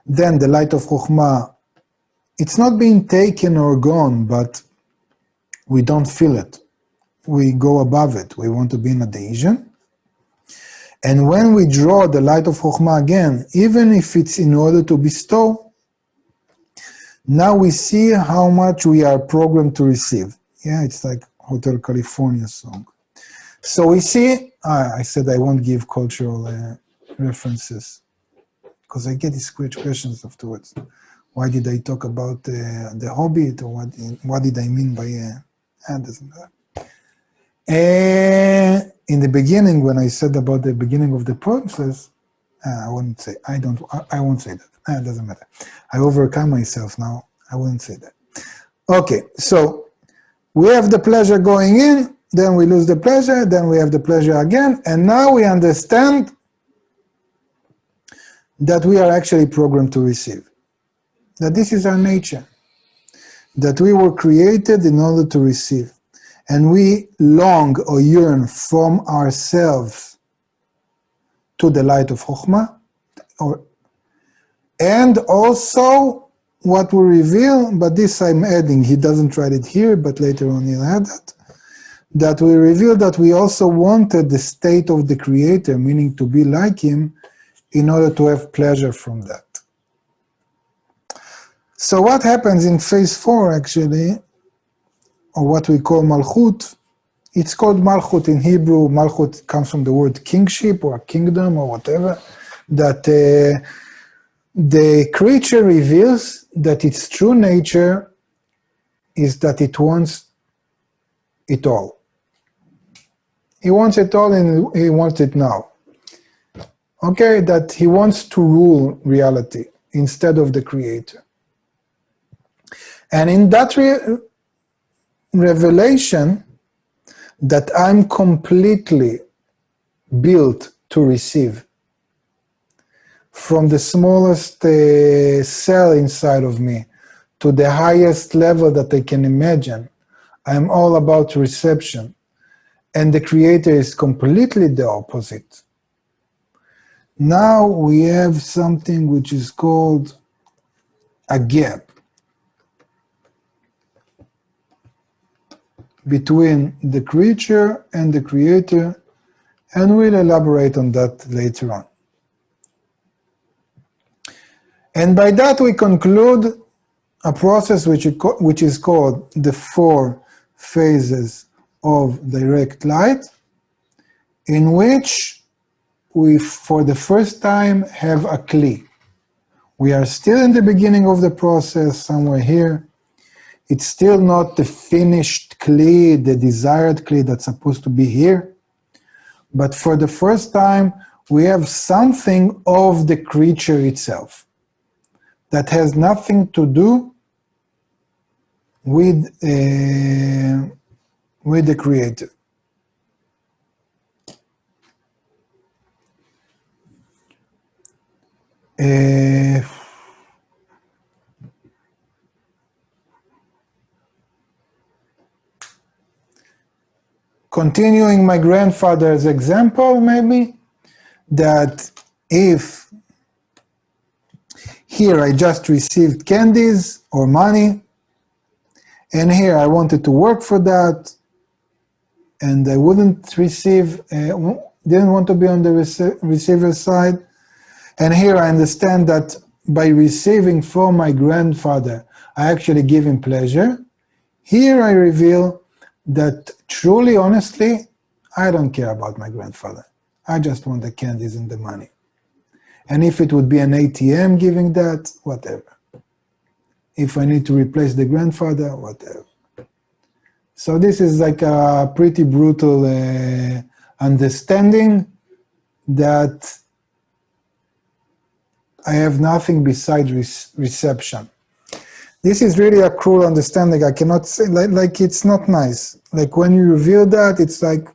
Then the light of Chokhmah, it's not being taken or gone, but we don't feel it. We go above it. We want to be in adhesion. And when we draw the light of Chokhmah again, even if it's in order to bestow, now we see how much we are programmed to receive. Yeah, it's like Hotel California song. So we see, I said I won't give cultural references, because I get these questions afterwards. Why did I talk about the Hobbit, or what did I mean by doesn't matter. In the beginning, when I said about the beginning of the process, I won't say that. It doesn't matter. I overcome myself now. I wouldn't say that. Okay, so we have the pleasure going in, then we lose the pleasure, then we have the pleasure again, and now we understand that we are actually programmed to receive. That this is our nature. That we were created in order to receive. And we long or yearn from ourselves to the light of Chokhmah, and also what we reveal, but this I'm adding, he doesn't write it here, but later on he'll add that we reveal that we also wanted the state of the Creator, meaning to be like Him, in order to have pleasure from that. So what happens in phase 4 actually, or what we call Malchut, it's called Malchut in Hebrew. Malchut comes from the word kingship or kingdom or whatever, that the creature reveals that its true nature is that it wants it all. He wants it all and he wants it now. Okay, that he wants to rule reality instead of the Creator. And in that revelation that I'm completely built to receive, from the smallest cell inside of me to the highest level that I can imagine, I'm all about reception. And the Creator is completely the opposite. Now we have something which is called a gap between the creature and the Creator, and we'll elaborate on that later on. And by that we conclude a process which is called the 4 phases of direct light, in which we, for the first time, have a kli. We are still in the beginning of the process, somewhere here. It's still not the finished kli, the desired kli that's supposed to be here. But for the first time, we have something of the creature itself that has nothing to do with the creator. Continuing my grandfather's example, maybe, that if here I just received candies or money, and here I wanted to work for that, and I wouldn't receive, didn't want to be on the receiver side, and here I understand that by receiving from my grandfather, I actually give him pleasure. Here I reveal that truly, honestly, I don't care about my grandfather. I just want the candies and the money. And if it would be an ATM giving that, whatever. If I need to replace the grandfather, whatever. So this is like a pretty brutal understanding that I have nothing besides reception. This is really a cruel understanding. I cannot say, like it's not nice. Like when you reveal that, it's like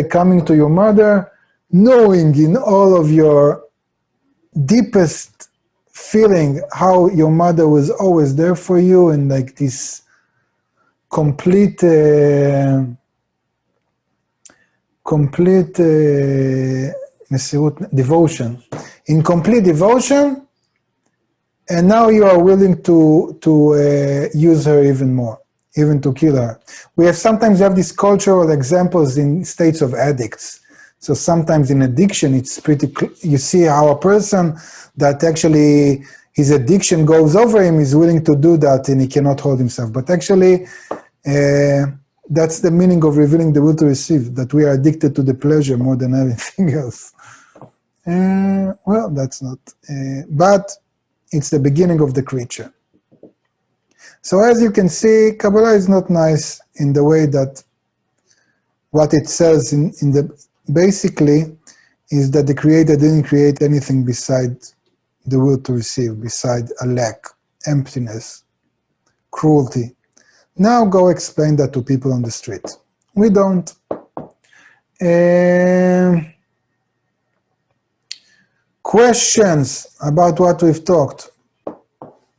coming to your mother, knowing in all of your deepest feeling how your mother was always there for you, and like this complete devotion, in complete devotion, and now you are willing to use her even more, even to kill her. We sometimes have these cultural examples in states of addicts. So sometimes in addiction, it's pretty, you see how a person that actually his addiction goes over him is willing to do that and he cannot hold himself. But actually, that's the meaning of revealing the will to receive, that we are addicted to the pleasure more than anything else. Well, that's not, but it's the beginning of the creature. So as you can see, Kabbalah is not nice in the way that what it says in the, basically, is that the Creator didn't create anything beside the will to receive, beside a lack, emptiness, cruelty. Now go explain that to people on the street. We don't. Questions about what we've talked.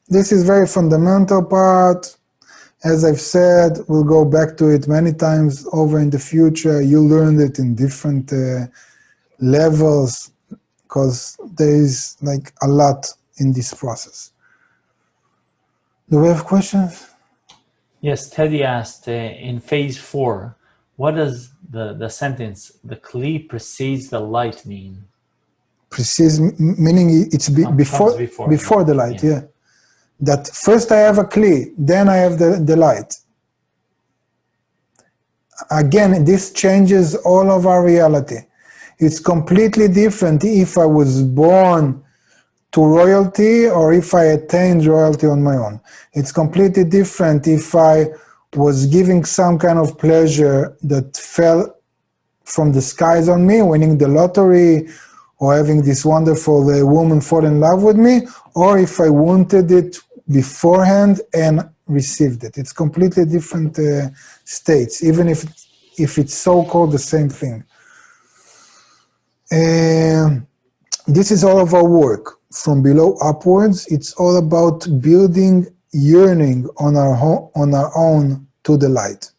This is very fundamental part. As I've said, we'll go back to it many times over in the future. You'll learn it in different levels, because there is like a lot in this process. Do we have questions? Yes, Teddy asked, in phase 4, what does the sentence, the Kli precedes the light mean? Precedes, meaning it's before the light, yeah. That first I have a Kli, then I have the light. Again, this changes all of our reality. It's completely different if I was born to royalty or if I attained royalty on my own. It's completely different if I was giving some kind of pleasure that fell from the skies on me, winning the lottery, or having this wonderful woman fall in love with me, or if I wanted it beforehand and received it. It's completely different states, even if it's so-called the same thing. This is all of our work. From below upwards, it's all about building yearning on our own to the light.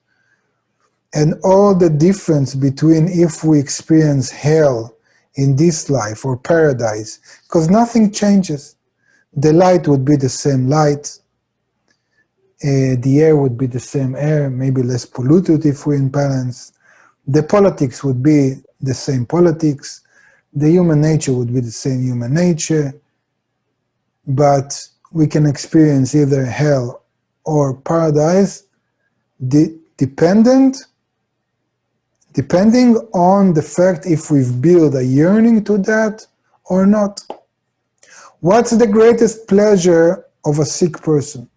And all the difference between if we experience hell in this life or paradise, because nothing changes. The light would be the same light, the air would be the same air, maybe less polluted if we're in balance. The politics would be the same politics, the human nature would be the same human nature, but we can experience either hell or paradise depending on the fact if we've built a yearning to that or not. What's the greatest pleasure of a sick person?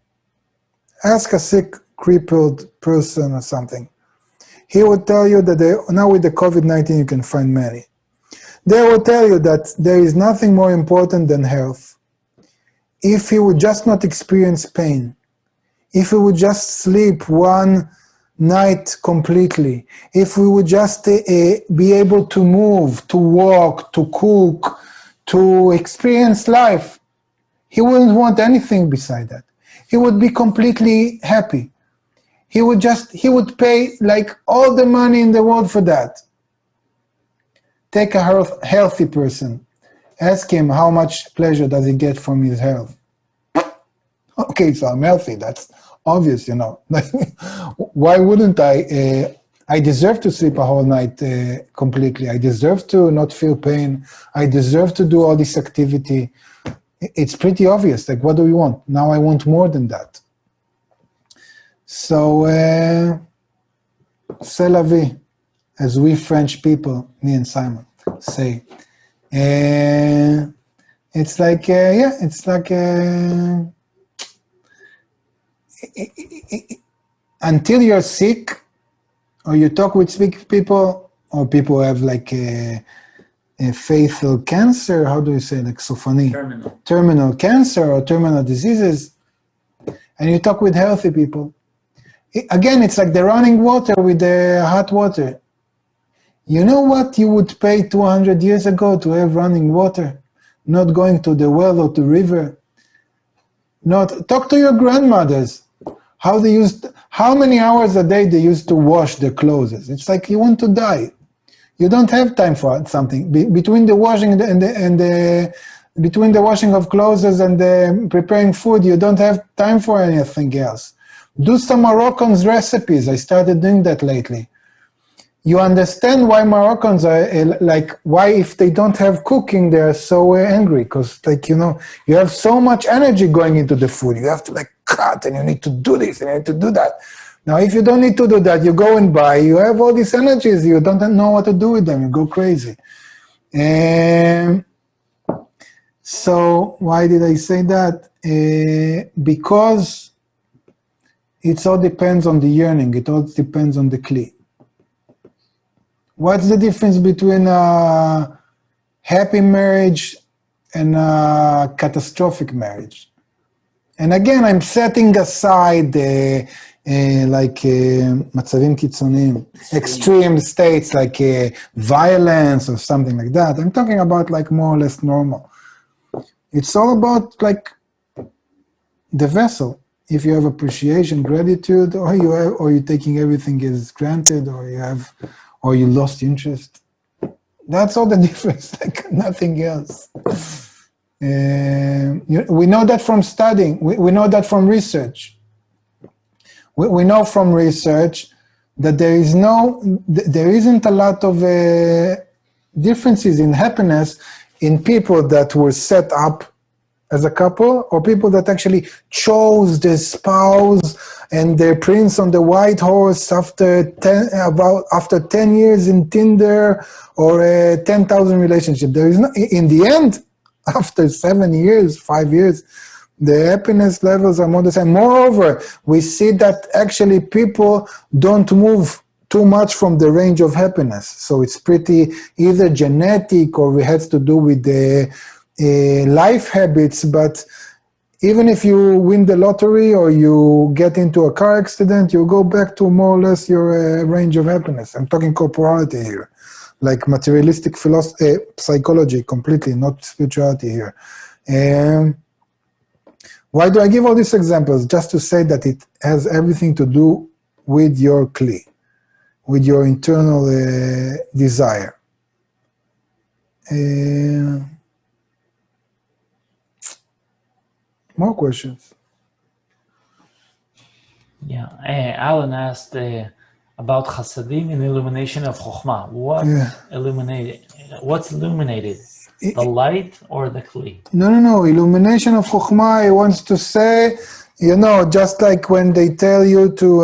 ask a sick, crippled person or something. He would tell you that now with the COVID-19 you can find many. They will tell you that there is nothing more important than health. If he would just not experience pain, if we would just sleep one night completely, if we would just be able to move, to walk, to cook, to experience life, he wouldn't want anything beside that. He would be completely happy. He would pay like all the money in the world for that. Take a healthy person. Ask him how much pleasure does he get from his health. Okay, so I'm healthy. That's obvious, you know. Why wouldn't I? I deserve to sleep a whole night completely. I deserve to not feel pain. I deserve to do all this activity. It's pretty obvious. Like, what do we want? Now I want more than that. So, c'est la vie, as we French people, me and Simon, say. It's like, it's like, until you're sick, or you talk with sick people, or people have like a fatal cancer, how do you say, like sofani? Terminal cancer or terminal diseases, and you talk with healthy people. Again, it's like the running water with the hot water. You know what you would pay 200 years ago to have running water? Not going to the well or to river. Not talk to your grandmothers. How many hours a day they used to wash their clothes. It's like you want to die. You don't have time for something. Between the washing between the washing of clothes and the preparing food, you don't have time for anything else. Do some Moroccan's recipes. I started doing that lately. You understand why Moroccans are like, why if they don't have cooking, they're so angry. Because like, you know, you have so much energy going into the food. You have to like cut and you need to do this and you need to do that. Now, if you don't need to do that, you go and buy, you have all these energies, you don't know what to do with them, you go crazy. So why did I say that? Because it all depends on the yearning, it all depends on the kli. What's the difference between a happy marriage and a catastrophic marriage? And again, I'm setting aside מצבים קיצוניים, extreme states like violence or something like that. I'm talking about like more or less normal. It's all about like the vessel. If you have appreciation, gratitude, or you're taking everything as granted, or you lost interest. That's all the difference, like nothing else. We know that from studying. We know that from research. We know from research that there isn't a lot of differences in happiness in people that were set up as a couple, or people that actually chose their spouse and their prince on the white horse after 10 years in Tinder or 10,000 relationship. There is no, in the end, after 7 years, 5 years, the happiness levels are more the same. Moreover, we see that actually people don't move too much from the range of happiness. So it's pretty either genetic or it has to do with the life habits. But even if you win the lottery or you get into a car accident, you go back to more or less your range of happiness. I'm talking corporality here, like materialistic psychology completely, not spirituality here. Why do I give all these examples? Just to say that it has everything to do with your kli, with your internal desire. More questions? Yeah, Alan asked about Chasadim and illumination of Chokhmah. What's illuminated? The light or the kli? No. Illumination of Chokhmah, he wants to say, you know, just like when they tell you to,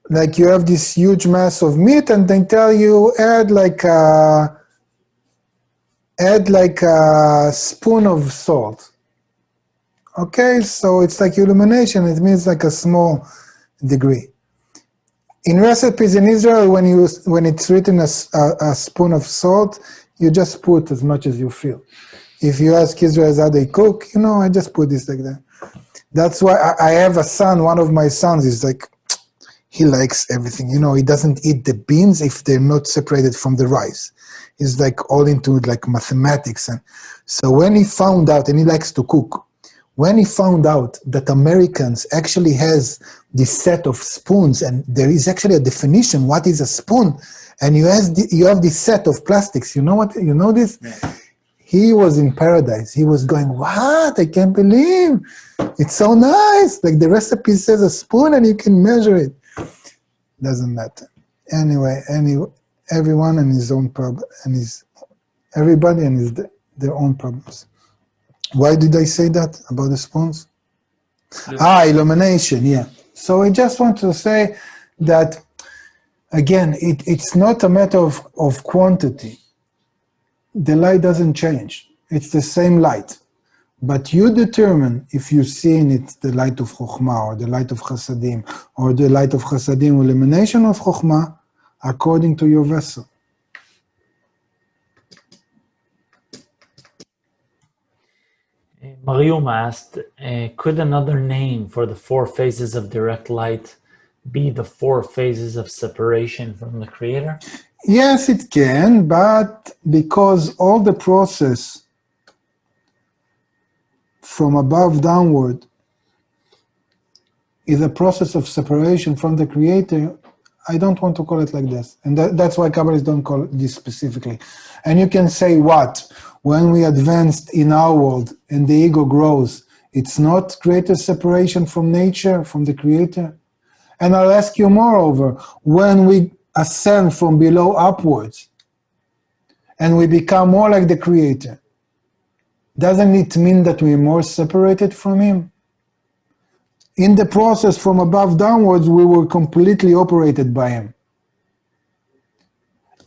like you have this huge mass of meat and they tell you add like a spoon of salt. Okay, so it's like illumination. It means like a small degree. In recipes in Israel, when it's written as a spoon of salt, you just put as much as you feel. If you ask Israelis how they cook, I just put this like that. That's why I have a son. One of my sons is like, he likes everything. He doesn't eat the beans if they're not separated from the rice. He's like all into like mathematics. And so when he found out, and he likes to cook, when he found out that Americans actually has this set of spoons, and there is actually a definition, what is a spoon? And you have this set of plastics. You know this? Yeah. He was in paradise. He was going, what? I can't believe. It's so nice. Like the recipe says a spoon and you can measure it. Doesn't matter. Anyway, everyone and his own problem, and everybody and their own problems. Why did I say that about the spoons? Illumination, yeah. So I just want to say that, again, it's not a matter of quantity. The light doesn't change. It's the same light. But you determine if you see in it the light of Chokhmah or the light of Chasadim or the light of Chasadim or illumination of Chokhmah according to your vessel. Mariam asked, could another name for the 4 phases of direct light be the 4 phases of separation from the Creator? Yes, it can, but because all the process from above downward is a process of separation from the Creator, I don't want to call it like this. And that's why Kabbalists don't call it this specifically. And you can say what? When we advanced in our world and the ego grows, it's not greater separation from nature, from the Creator? And I'll ask you moreover, when we ascend from below upwards and we become more like the Creator, doesn't it mean that we're more separated from Him? In the process from above downwards, we were completely operated by Him.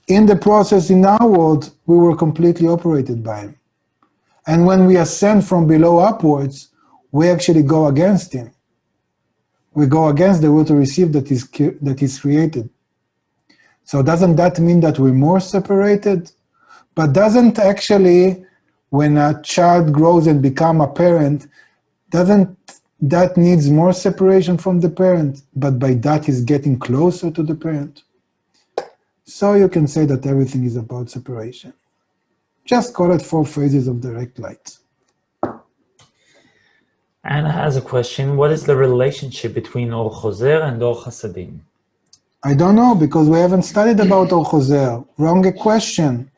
In the process in our world, we were completely operated by Him. And when we ascend from below upwards, we actually go against Him. We go against the will to receive that is created. So doesn't that mean that we're more separated? But doesn't actually, when a child grows and become a parent, doesn't that needs more separation from the parent, but by that is getting closer to the parent? So you can say that everything is about separation. Just call it 4 phases of direct light. Anna has a question. What is the relationship between Or Choser and Or Chasadim? I don't know, because we haven't studied about Or Choser. Wrong question.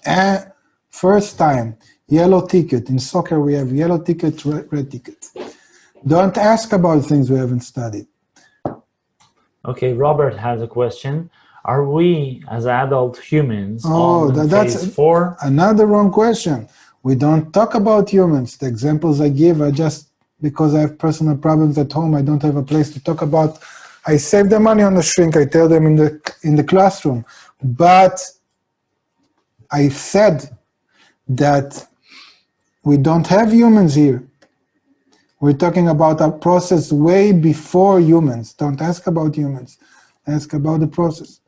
First time. Yellow ticket. In soccer we have yellow ticket, red ticket. Don't ask about things we haven't studied. Okay, Robert has a question. Are we, as adult humans, all in phase 4? Another wrong question. We don't talk about humans. The examples I give are just because I have personal problems at home. I don't have a place to talk about. I save the money on the shrink. I tell them in the classroom. But I said that we don't have humans here. We're talking about a process way before humans. Don't ask about humans. Ask about the process.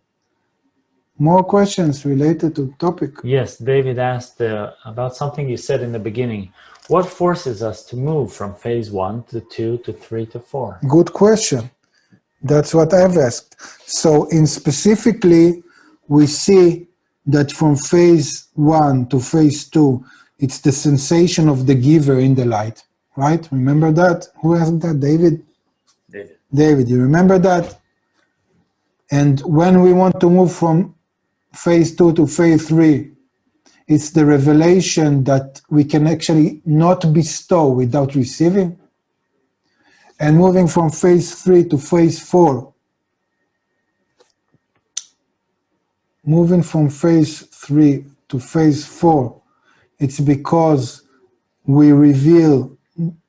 More questions related to the topic? Yes, David asked about something you said in the beginning. What forces us to move from phase 1 to 2 to 3 to 4? Good question. That's what I've asked. So in specifically, we see that from phase 1 to phase 2, it's the sensation of the giver in the light, right? Remember that? Who asked that? David? David, you remember that? And when we want to move from phase 2 to phase 3, it's the revelation that we can actually not bestow without receiving. And moving from phase 3 to phase 4, moving from phase 3 to phase 4, it's because we reveal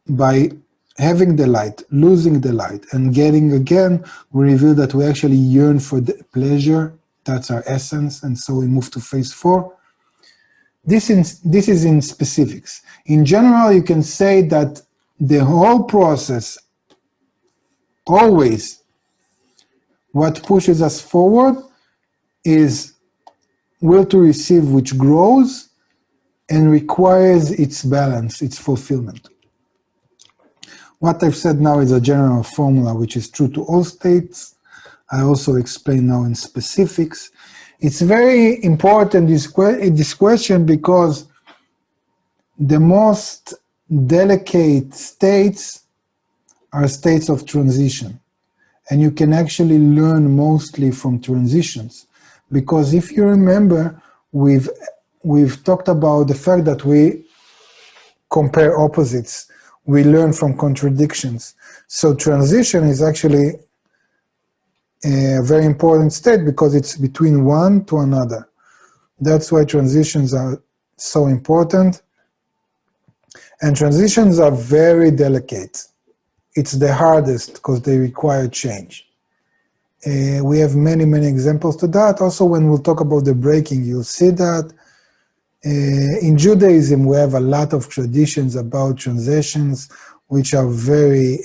by having the light, losing the light, and getting again, we reveal that we actually yearn for the pleasure. That's our essence, and so we move to phase 4. This is in specifics. In general, you can say that the whole process, always, what pushes us forward is will to receive, which grows and requires its balance, its fulfillment. What I've said now is a general formula, which is true to all states. I also explain now in specifics. It's very important, this question, because the most delicate states are states of transition. And you can actually learn mostly from transitions. Because if you remember, we've talked about the fact that we compare opposites. We learn from contradictions. So transition is actually a very important state because it's between one to another. That's why transitions are so important. And transitions are very delicate. It's the hardest because they require change. We have many, many examples to that. Also, when we'll talk about the breaking, you'll see that. In Judaism, we have a lot of traditions about transitions, which are very,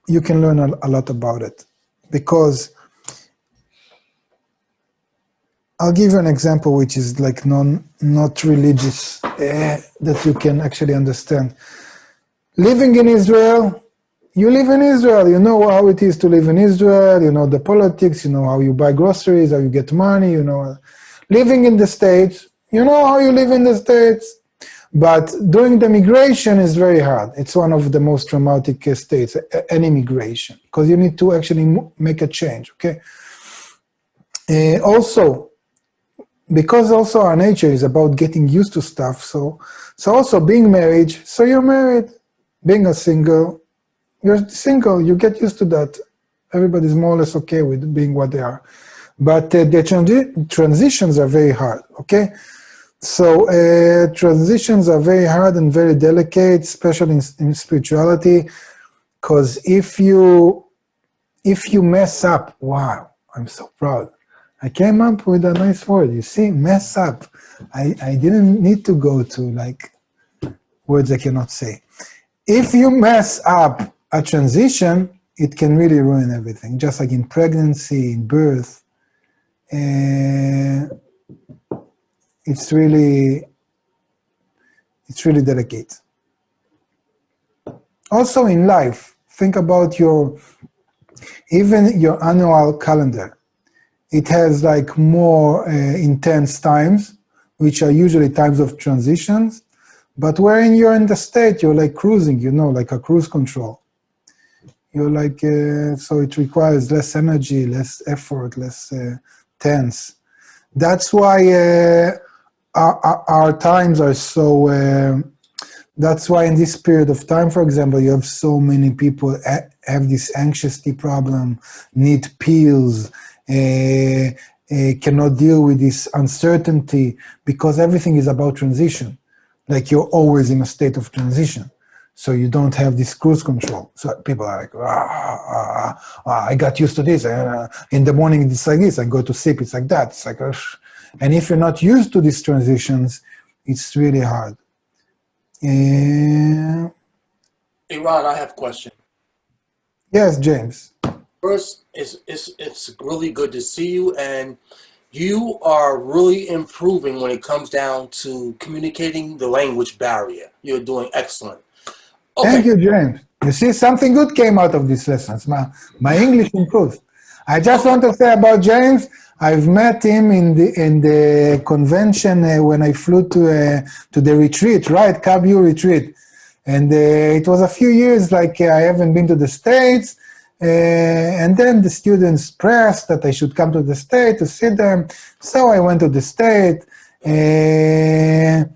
you can learn a lot about it. Because I'll give you an example which is like not religious, that you can actually understand. Living in Israel, you live in Israel, you know how it is to live in Israel, you know the politics, you know how you buy groceries, how you get money, you know. Living in the States, you know how you live in the States. But doing the migration is very hard. It's one of the most traumatic states, any migration, because you need to actually make a change, okay? Also, because also our nature is about getting used to stuff, so also being married, so you're married. Being a single, you're single, you get used to that. Everybody's more or less okay with being what they are. But the transitions are very hard, okay? So transitions are very hard and very delicate, especially in spirituality, because if you mess up, wow, I'm so proud. I came up with a nice word, you see, mess up. I didn't need to go to like words I cannot say. If you mess up a transition, it can really ruin everything, just like in pregnancy, in birth. It's really delicate. Also in life, think about even your annual calendar. It has like more intense times, which are usually times of transitions. But when you're in the state, you're like cruising, you know, like a cruise control. You're like, so it requires less energy, less effort, less tense. That's why our times are so, that's why in this period of time, for example, you have so many people have this anxiety problem, need pills, cannot deal with this uncertainty, because everything is about transition. Like you're always in a state of transition. So you don't have this cruise control. So people are like, I got used to this. In the morning it's like this, I go to sleep, it's like that. It's like, and if you're not used to these transitions, it's really hard. Hey Ron, I have a question. Yes, James. First, it's really good to see you, and you are really improving when it comes down to communicating the language barrier. You're doing excellent. Okay. Thank you, James. You see, something good came out of these lessons. My English improved. I just want to say about James, I've met him in the convention when I flew to the retreat, right, KBU retreat. And it was a few years like I haven't been to the States. And then the students pressed that I should come to the state to see them. So I went to the state, and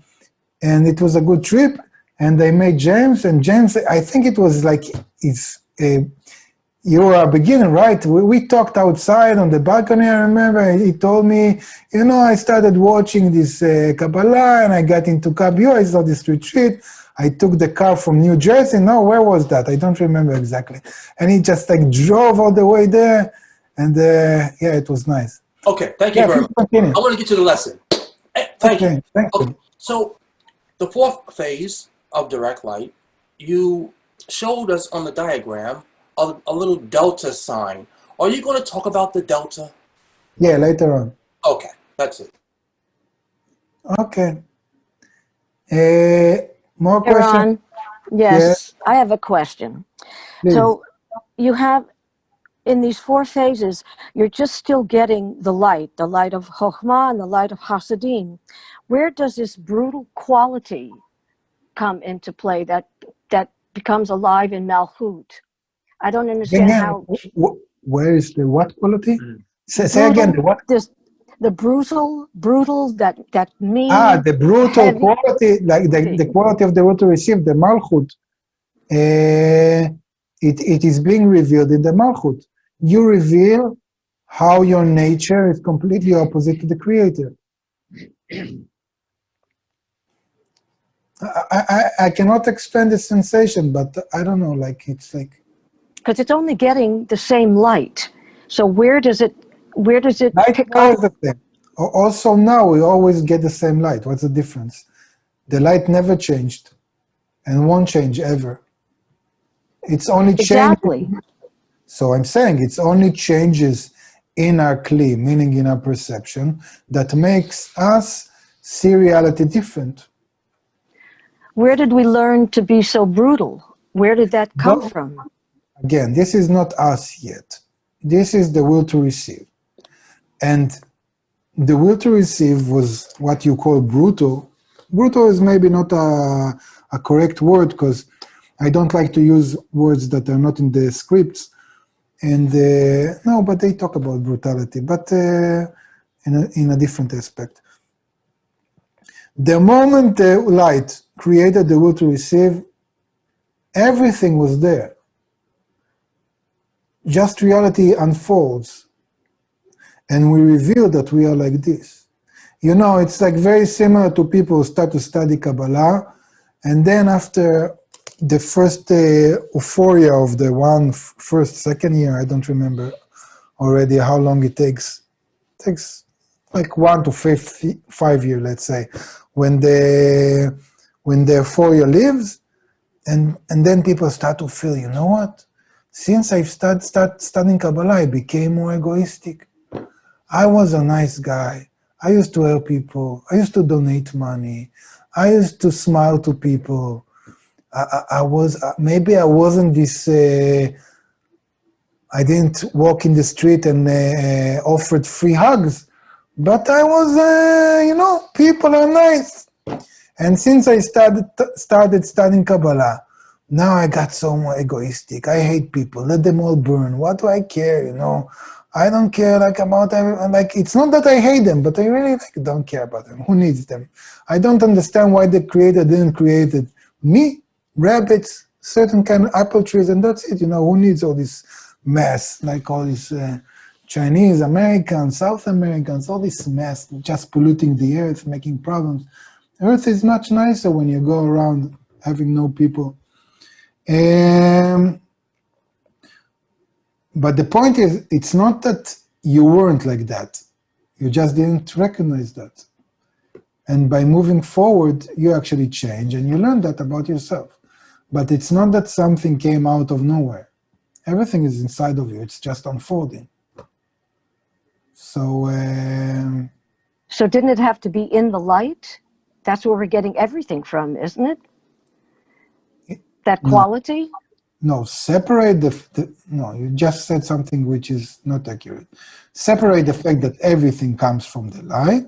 it was a good trip. And I met James, and James, I think it was like, you were a beginner, right? We talked outside on the balcony, I remember. He told me, you know, I started watching this Kabbalah, and I got into KBU, I saw this retreat. I took the car from New Jersey. No, where was that? I don't remember exactly. And he just like drove all the way there. And yeah, it was nice. Okay, thank you very much. I want to get to the lesson. Thank you. Thank you. You. So the fourth phase of direct light, you showed us on the diagram a little delta sign. Are you going to talk about the delta? Yeah, later on. Okay, that's it. Okay. More questions? Aaron, yes, I have a question. Please. So you have, in these four phases, you're just still getting the light of Chokhmah and the light of Hasidim. Where does this brutal quality come into play that becomes alive in Malchut? I don't understand Again, how where is the what quality? Say brutal, again, the what? the brutal, that mean, The brutal heavy. quality, like the quality of the what to receive, the Malchut. It is being revealed in the Malchut. You reveal how your nature is completely opposite to the Creator. I cannot explain the sensation, but I don't know, like it's like... Because it's only getting the same light. So where does it Light pick now up? is the same. Also now we always get the same light. What's the difference? The light never changed and won't change ever. It's only Exactly. changes. So I'm saying it's only changes in our kli, meaning in our perception, that makes us see reality different. Where did we learn to be so brutal? Where did that come No. from? Again, this is not us yet. This is the will to receive. And the will to receive was what you call brutal. Brutal is maybe not a correct word because I don't like to use words that are not in the scripts. And no, but they talk about brutality, but in a different aspect. The moment the light created the will to receive, everything was there. Just reality unfolds. And we reveal that we are like this. You know, it's like very similar to people who start to study Kabbalah, and then after the first euphoria of the second year, I don't remember already how long it takes. It takes like 1 to 5 years, let's say, when the euphoria leaves, and then people start to feel, you know what? Since I've started studying Kabbalah, I became more egoistic. I was a nice guy. I used to help people. I used to donate money. I used to smile to people. I maybe I wasn't this, I didn't walk in the street and offered free hugs, but I was, you know, people are nice. And since I started studying Kabbalah, now I got so more egoistic. I hate people. Let them all burn. What do I care, you know? I don't care like about everyone. Like, it's not that I hate them, but I really don't care about them. Who needs them? I don't understand why the creator didn't create it. Me, rabbits, certain kind of apple trees, and that's it. You know, who needs all this mess? Like all these Chinese, Americans, South Americans, all this mess, just polluting the earth, making problems. Earth is much nicer when you go around having no people. But the point is, it's not that you weren't like that. You just didn't recognize that. And by moving forward, you actually change and you learn that about yourself. But it's not that something came out of nowhere. Everything is inside of you. It's just unfolding. So... So didn't it have to be in the light? That's where we're getting everything from, isn't it? That quality? No, separate no, you just said something which is not accurate. Separate the fact that everything comes from the light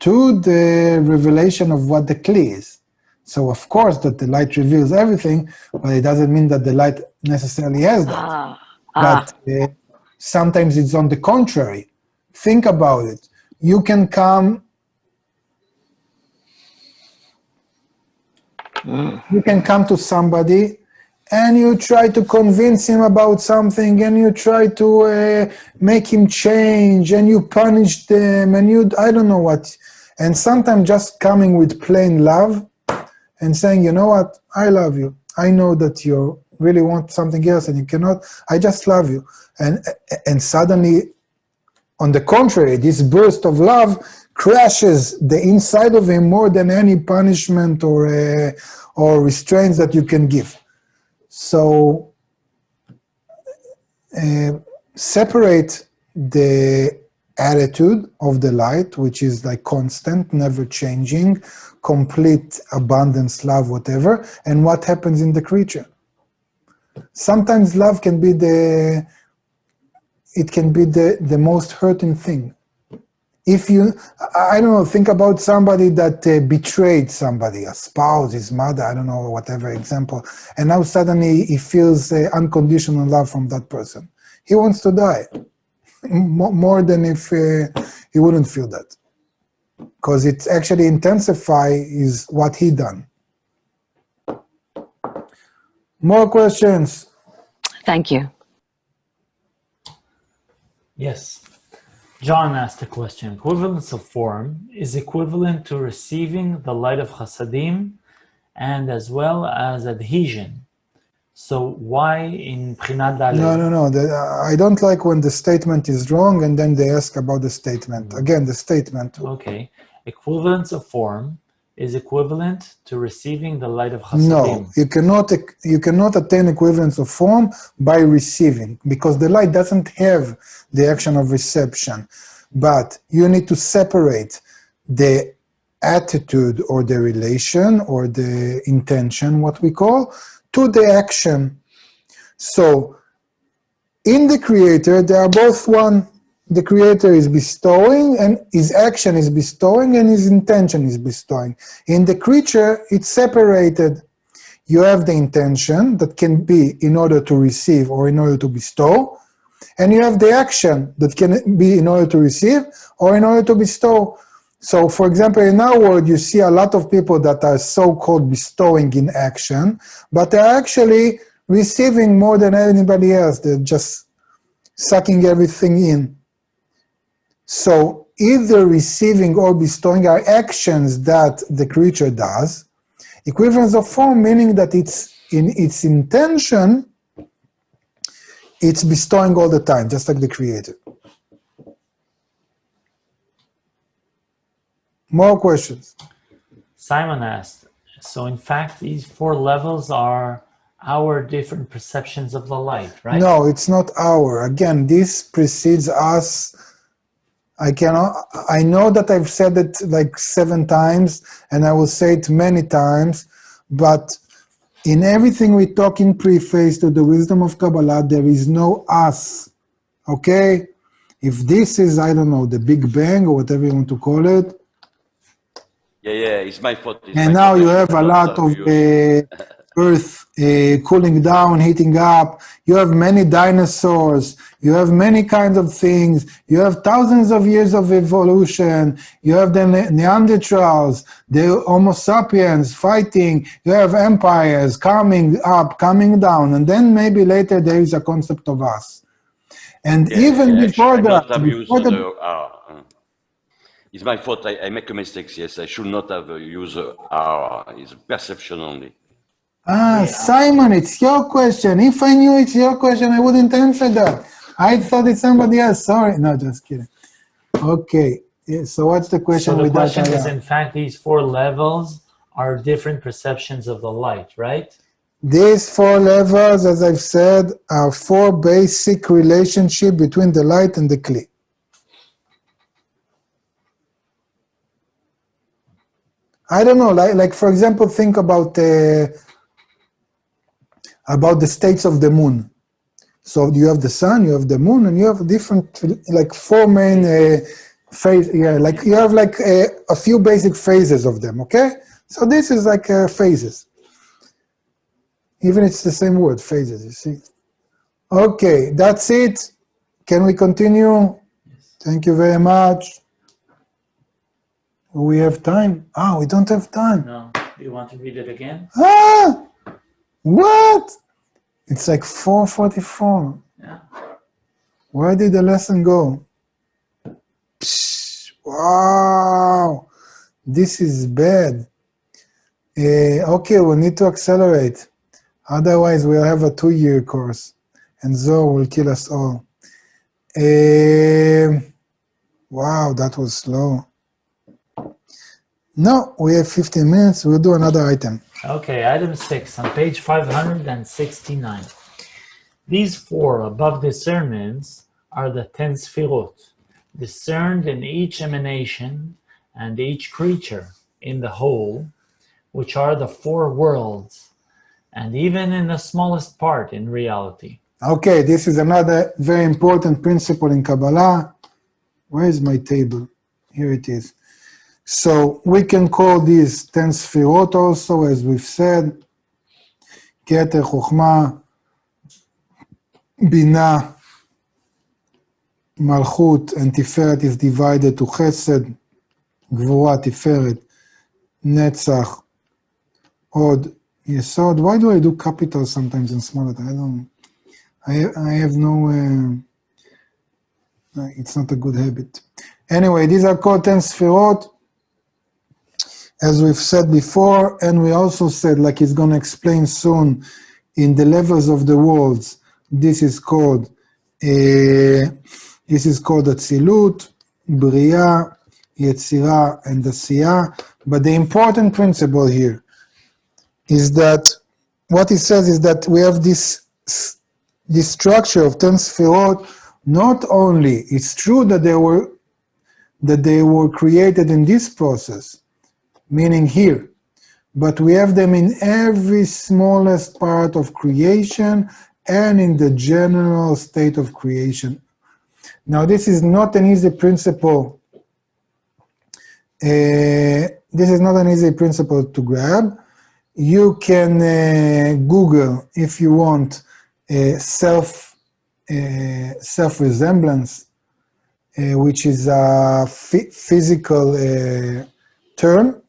to the revelation of what the kli is. So of course that the light reveals everything, but it doesn't mean that the light necessarily has that. But sometimes it's on the contrary. Think about it. You can come to somebody and you try to convince him about something, and you try to make him change, and you punish them, and I don't know what. And sometimes just coming with plain love and saying, you know what, I love you. I know that you really want something else and you cannot. I just love you. And suddenly, on the contrary, this burst of love crashes the inside of him more than any punishment or restraints that you can give. So separate the attitude of the light, which is like constant, never changing, complete abundance, love, whatever, and what happens in the creature. Sometimes love can be the most hurting thing. If you, I don't know, think about somebody that betrayed somebody, a spouse, his mother, I don't know, whatever example, and now suddenly he feels unconditional love from that person. He wants to die, more than if he wouldn't feel that. Because it actually intensifies what he done. More questions? Thank you. Yes. John asked a question. Equivalence of form is equivalent to receiving the light of Chasadim and as well as adhesion. So why in Prinat Daled? No. I don't like when the statement is wrong and then they ask about the statement. Again, the statement. Okay. Equivalence of form is equivalent to receiving the light of Chasadim. No, you cannot attain equivalence of form by receiving, because the light doesn't have the action of reception. But you need to separate the attitude or the relation or the intention, what we call, to the action. So in the creator, they are both one. The creator is bestowing, and his action is bestowing, and his intention is bestowing. In the creature, it's separated. You have the intention that can be in order to receive or in order to bestow, and you have the action that can be in order to receive or in order to bestow. So, for example, in our world, you see a lot of people that are so-called bestowing in action, but they're actually receiving more than anybody else. They're just sucking everything in. So either receiving or bestowing are actions that the creature does. Equivalence of form, meaning that it's in its intention, it's bestowing all the time, just like the creator. More questions? Simon asked, so in fact, these four levels are our different perceptions of the light, right? No, it's not our. Again, this precedes us. I know that I've said it like 7 times, and I will say it many times, but in everything we talk in preface to the Wisdom of Kabbalah, there is no us, okay? If this is, I don't know, the Big Bang or whatever you want to call it. Yeah, it's my fault. And now you have a lot of Earth cooling down, heating up. You have many dinosaurs. You have many kinds of things. You have thousands of years of evolution. You have the Neanderthals, the Homo sapiens fighting. You have empires coming up, coming down. And then maybe later there is a concept of us. And even before that... It's my fault. I make a mistake. Yes, I should not have used R. It's perception only. Simon, it's your question. If I knew it's your question, I wouldn't answer that. I thought it's somebody else. Sorry. No, just kidding. Okay. Yeah, so what's the question? So the question is, in fact, these 4 levels are different perceptions of the light, right? These 4 levels, as I've said, are 4 basic relationships between the light and the Kli. I don't know, like for example, think about the states of the moon. So you have the sun, you have the moon, and you have different, like 4 main phases. Yeah, like you have like a few basic phases of them, okay? So this is like phases. Even it's the same word, phases, you see. Okay, that's it. Can we continue? Thank you very much. We have time? We don't have time. No. Do you want to read it again? What? It's like 4:44. Yeah. Where did the lesson go? Psh, wow. This is bad. Okay, we need to accelerate. Otherwise, we'll have a 2-year course. And Zohar will kill us all. Wow, that was slow. No, we have 15 minutes. We'll do another item. Okay, item 6 on page 569. These 4 above discernments are the 10 sfirot, discerned in each emanation and each creature in the whole, which are the 4 worlds, and even in the smallest part in reality. Okay, this is another very important principle in Kabbalah. Where is my table? Here it is. So we can call these 10 sfirot also, as we've said, Keter, Chokhmah, Binah, Malchut, and Tiferet is divided to Chesed, Gvura, Tiferet, Netzach, Od, Yesod. Why do I do capital sometimes in small letter? I have no, it's not a good habit. Anyway, these are called 10 Sfirot, as we've said before, and we also said, like he's going to explain soon, in the levels of the worlds, this is called Atzilut, Bria, Yetzirah, and Asiyah. But the important principle here is that what he says is that we have this structure of 10 Sfirot. Not only it's true that they were created in this process, meaning here, but we have them in every smallest part of creation and in the general state of creation. Now, this is not an easy principle. This is not an easy principle to grab. You can Google, if you want, self-resemblance, which is a physical term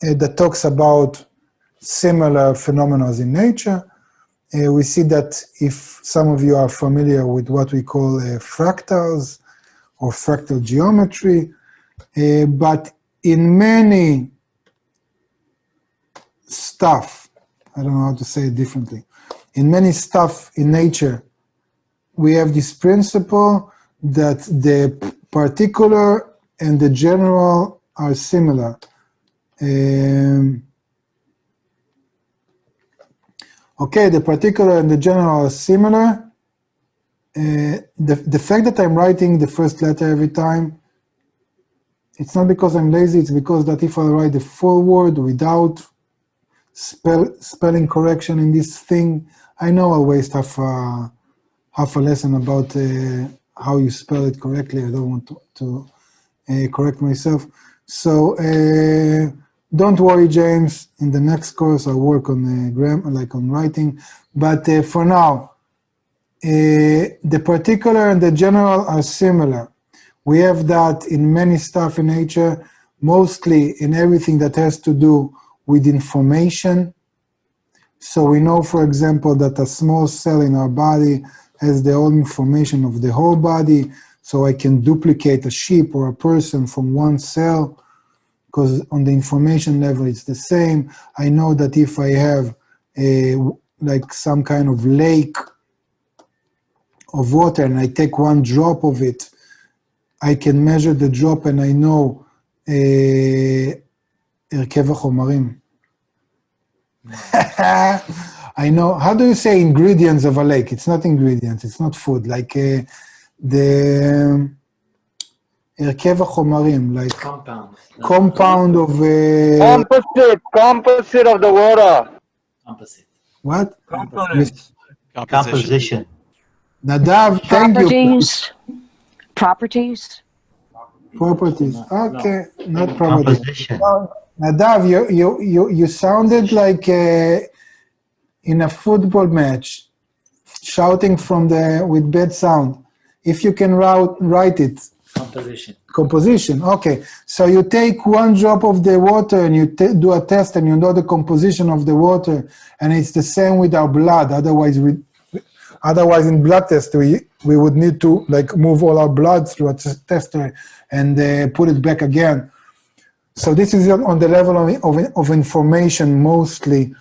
that talks about similar phenomena in nature. We see that if some of you are familiar with what we call fractals or fractal geometry, but in many stuff, I don't know how to say it differently, in many stuff in nature, we have this principle that the particular and the general are similar. Okay, the particular and the general are similar. The fact that I'm writing the first letter every time, it's not because I'm lazy, it's because that if I write the full word without spelling correction in this thing, I know I'll waste half a lesson about how you spell it correctly. I don't want to correct myself. So don't worry, James. In the next course, I'll work on grammar, like on writing. But for now, the particular and the general are similar. We have that in many stuff in nature, mostly in everything that has to do with information. So we know, for example, that a small cell in our body has the whole information of the whole body. So I can duplicate a sheep or a person from one cell, because on the information level it's the same. I know that if I have like some kind of lake of water and I take one drop of it, I can measure the drop and I know הרכב החומרים. I know, how do you say ingredients of a lake? It's not ingredients, it's not food, like the הרכב החומרים, like compound of... Composite of the water. Composite. What? Components. Composition. Nadav, thank you. Properties. Okay, not properties. Composition. Nadav, you sounded like in a football match, shouting with bad sound. If you can write it. Composition, okay. So you take one drop of the water and you do a test and you know the composition of the water, and it's the same with our blood. Otherwise in blood test, we would need to like move all our blood through a tester and put it back again. So this is on the level of information mostly,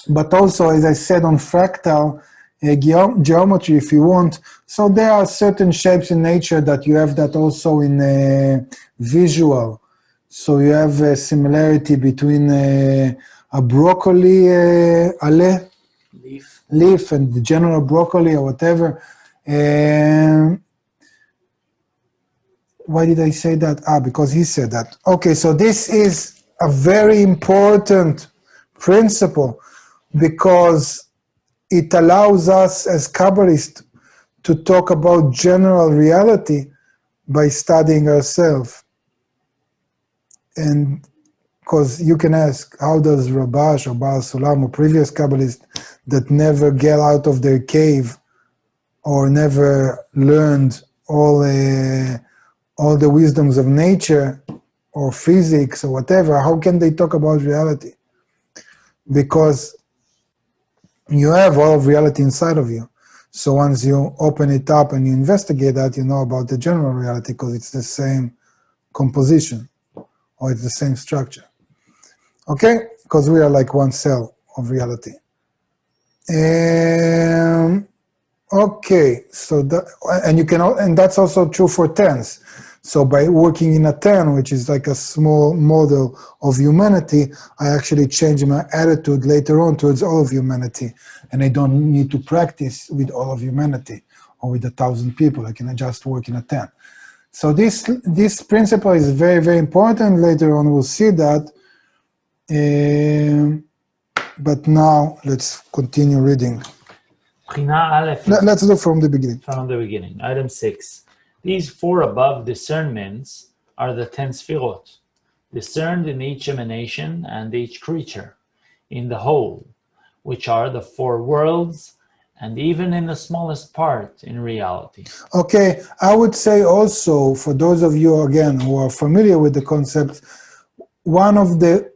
but also, as I said, on fractal geometry, if you want. So there are certain shapes in nature that you have that also in visual. So you have a similarity between a broccoli leaf and the general broccoli or whatever. Why did I say that? Because he said that. Okay, so this is a very important principle because it allows us as Kabbalists to talk about general reality by studying ourselves. And because you can ask, how does Rabash or Baal Sulam or previous Kabbalists that never get out of their cave or never learned all the wisdoms of nature or physics or whatever, how can they talk about reality? Because you have all of reality inside of you. So once you open it up and you investigate that, you know about the general reality because it's the same composition or it's the same structure. Okay? Because we are like one cell of reality. Okay, so that, and that's also true for tens. So by working in a 10, which is like a small model of humanity, I actually change my attitude later on towards all of humanity. And I don't need to practice with all of humanity or with 1,000 people. I can just work in a 10. So this principle is very, very important. Later on we'll see that. But now let's continue reading. Let's do from the beginning. From the beginning. Item 6. These 4 above discernments are the 10 sfirot, discerned in each emanation and each creature, in the whole, which are the 4 worlds, and even in the smallest part in reality. Okay, I would say also, for those of you, again, who are familiar with the concept, one of the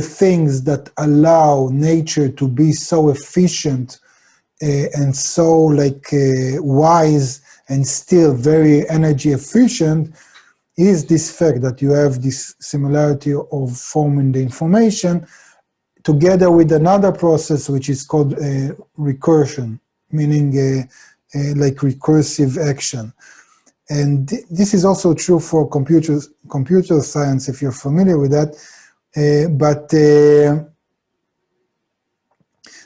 things that allow nature to be so efficient and so wise and still very energy efficient is this fact that you have this similarity of forming the information together with another process which is called recursion, meaning like recursive action. And this is also true for computer science, if you're familiar with that. But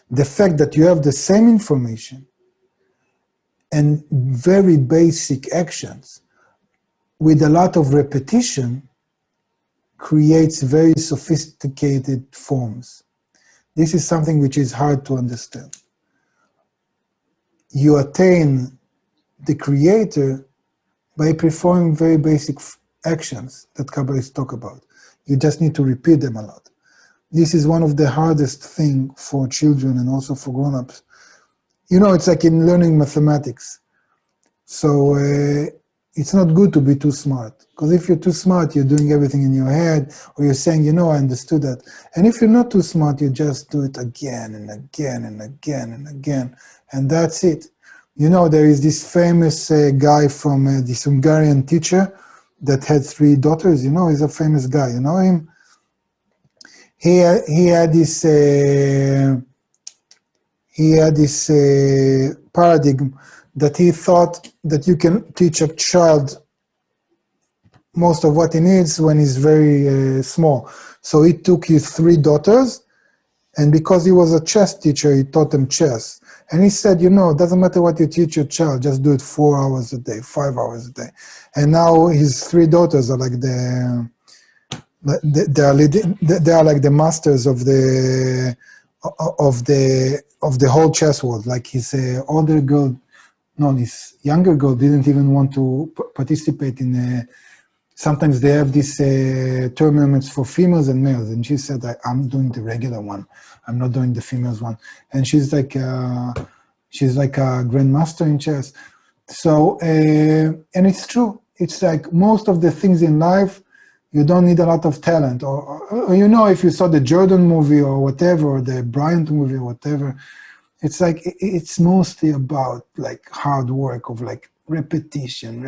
the fact that you have the same information and very basic actions with a lot of repetition creates very sophisticated forms. This is something which is hard to understand. You attain the creator by performing very basic actions that Kabbalists talk about. You just need to repeat them a lot. This is one of the hardest things for children and also for grown-ups. You know, it's like in learning mathematics. So it's not good to be too smart. Because if you're too smart, you're doing everything in your head, or you're saying, you know, I understood that. And if you're not too smart, you just do it again and again and again and again. And that's it. You know, there is this famous guy from this Hungarian teacher that had 3 daughters. You know, he's a famous guy. You know him? He had this paradigm that he thought that you can teach a child most of what he needs when he's very small. So he took his 3 daughters, and because he was a chess teacher, he taught them chess. And he said, you know, it doesn't matter what you teach your child, just do it 4 hours a day, 5 hours a day. And now his 3 daughters are like they are like the masters of the whole chess world. Like his older girl, no, this younger girl didn't even want to participate in. Sometimes they have these tournaments for females and males, and she said, "I'm doing the regular one. I'm not doing the females one." And she's like a grandmaster in chess. So, and it's true. It's like most of the things in life, you don't need a lot of talent. Or you know, if you saw the Jordan movie or whatever, or the Bryant movie or whatever, it's like it's mostly about like hard work of like repetition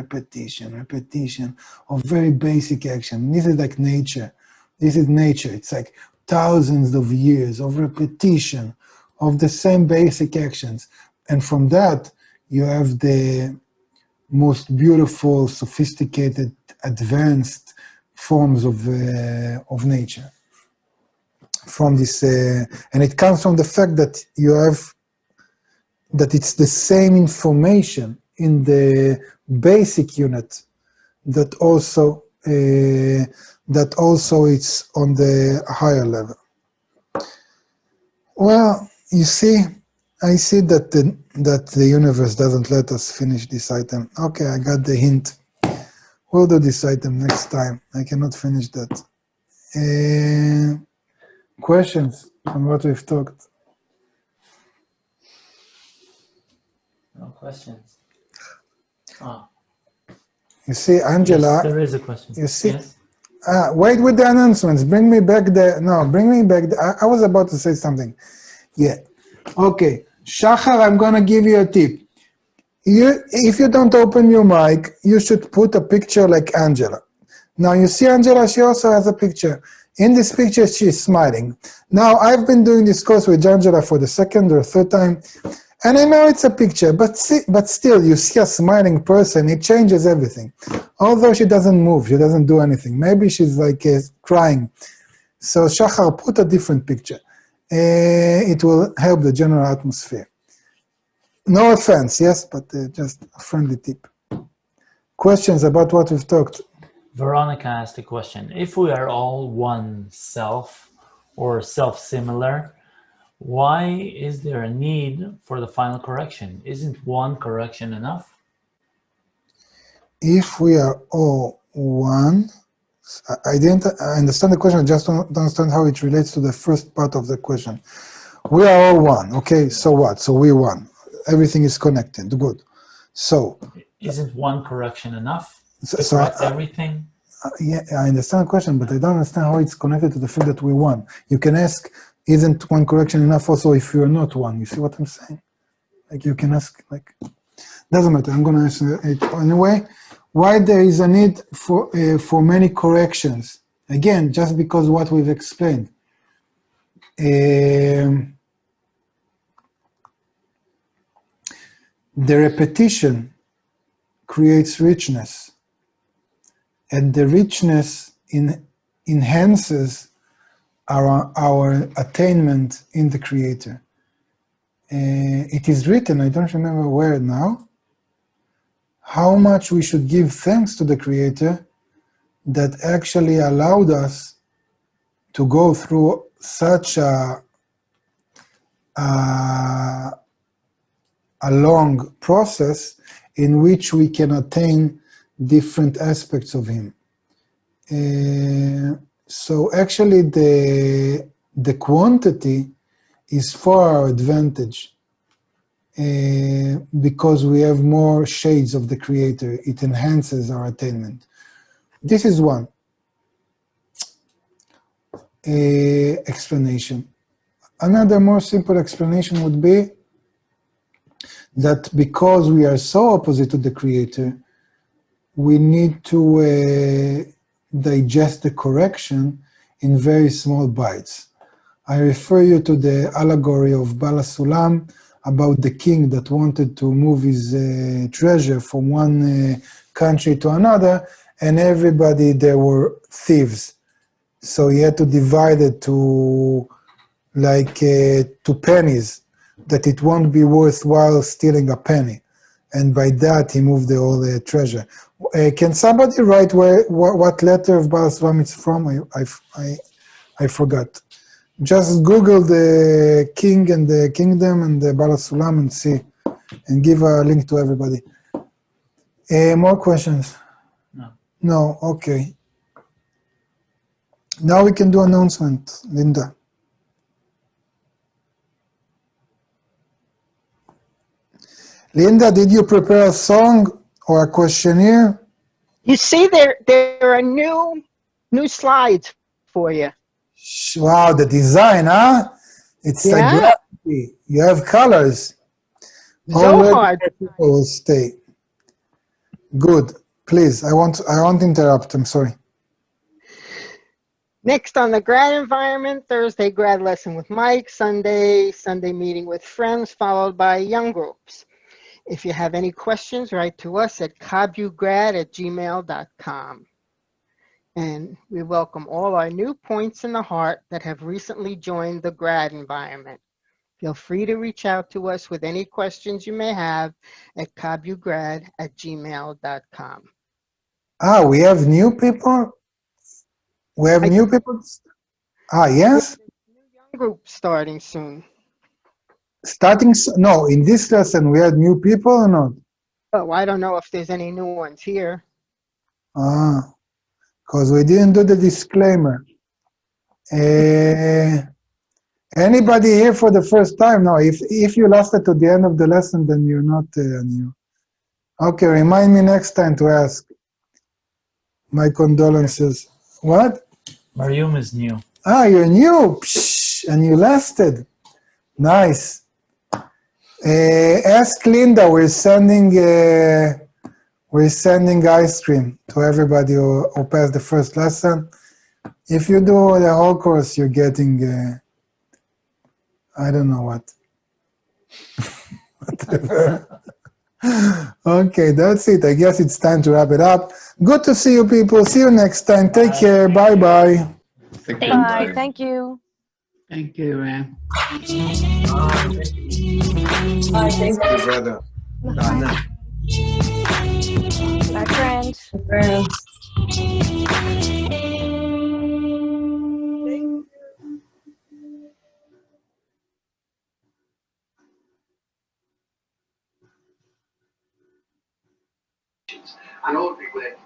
of very basic action. This is like nature. This is nature. It's like thousands of years of repetition of the same basic actions. And from that, you have the most beautiful, sophisticated, advanced forms of nature. From this, and it comes from the fact that that it's the same information in the basic unit that also it's on the higher level. Well, you see, I see that the universe doesn't let us finish this item. Okay, I got the hint. We'll do this item next time. I cannot finish that. Questions on what we've talked? No questions. Ah, You see, Angela. yes, there is a question. You see. Yes. Wait with the announcements. Bring me back bring me back I was about to say something. Yeah. Okay. Shachar, I'm going to give you a tip. If you don't open your mic, you should put a picture like Angela. Now, you see Angela, she also has a picture. In this picture, she's smiling. Now, I've been doing this course with Angela for the second or third time, and I know it's a picture, but still, you see a smiling person, it changes everything. Although she doesn't move, she doesn't do anything. Maybe she's like crying. So, Shachar, put a different picture. It will help the general atmosphere. No offense, yes, but just a friendly tip. Questions about what we've talked? Veronica asked a question. If we are all one self or self-similar, why is there a need for the final correction? Isn't one correction enough? If we are all one, I understand the question, I just don't understand how it relates to the first part of the question. We are all one, okay, so what? So we one. Everything is connected, good. So... Isn't one correction enough to So correct everything? Yeah, I understand the question, but I don't understand how it's connected to the fact that we won. You can ask, isn't one correction enough also if you're not one? You see what I'm saying? Like you can ask, like, doesn't matter, I'm going to answer it anyway. Why there is a need for many corrections? Again, just because what we've explained. The repetition creates richness, and the richness enhances our attainment in the Creator. It is written, I don't remember where now, how much we should give thanks to the Creator that actually allowed us to go through such a long process in which we can attain different aspects of Him. So actually the quantity is for our advantage because we have more shades of the Creator. It enhances our attainment. This is one explanation. Another more simple explanation would be that because we are so opposite to the Creator, we need to digest the correction in very small bites. I refer you to the allegory of Bala Sulam about the king that wanted to move his treasure from one country to another, and everybody there were thieves. So he had to divide it to to pennies, that it won't be worthwhile stealing a penny. And by that, he moved the whole treasure. Can somebody write what letter of Bala Sulam it's from? I forgot. Just Google the king and the kingdom and the Bala Sulam and see, and give a link to everybody. More questions? No. No, okay. Now we can do announcement, Linda. Linda, did you prepare a song or a questionnaire? You see, there are new slides for you. Wow, the design, huh? It's like Yeah. graffiti. You have colors. Zohar. People will stay. Good. Please, I won't interrupt. I'm sorry. Next on the grad environment, Thursday grad lesson with Mike, Sunday meeting with friends, followed by young groups. If you have any questions, write to us at kabugrad@gmail.com. And we welcome all our new points in the heart that have recently joined the grad environment. Feel free to reach out to us with any questions you may have at kabugrad@gmail.com. Ah, we have new people? We have new people? Ah, yes? New young group starting soon. No, in this lesson we had new people or not? Oh, I don't know if there's any new ones here. Ah, because we didn't do the disclaimer. Anybody here for the first time? No, if you lasted to the end of the lesson, then you're not new. Okay, remind me next time to ask. My condolences. What? Mariam is new. Ah, you're new. Psh, and you lasted. Nice. Ask Linda. We're sending ice cream to everybody who passed the first lesson. If you do the whole course, you're getting I don't know what. Whatever. Okay, that's it. I guess it's time to wrap it up. Good to see you people. See you next time. Take care. Bye-bye. Bye. Thank you. Thank you, Ram. Bye, thank you, brother. Dana. Bye, friends. Friends. I don't regret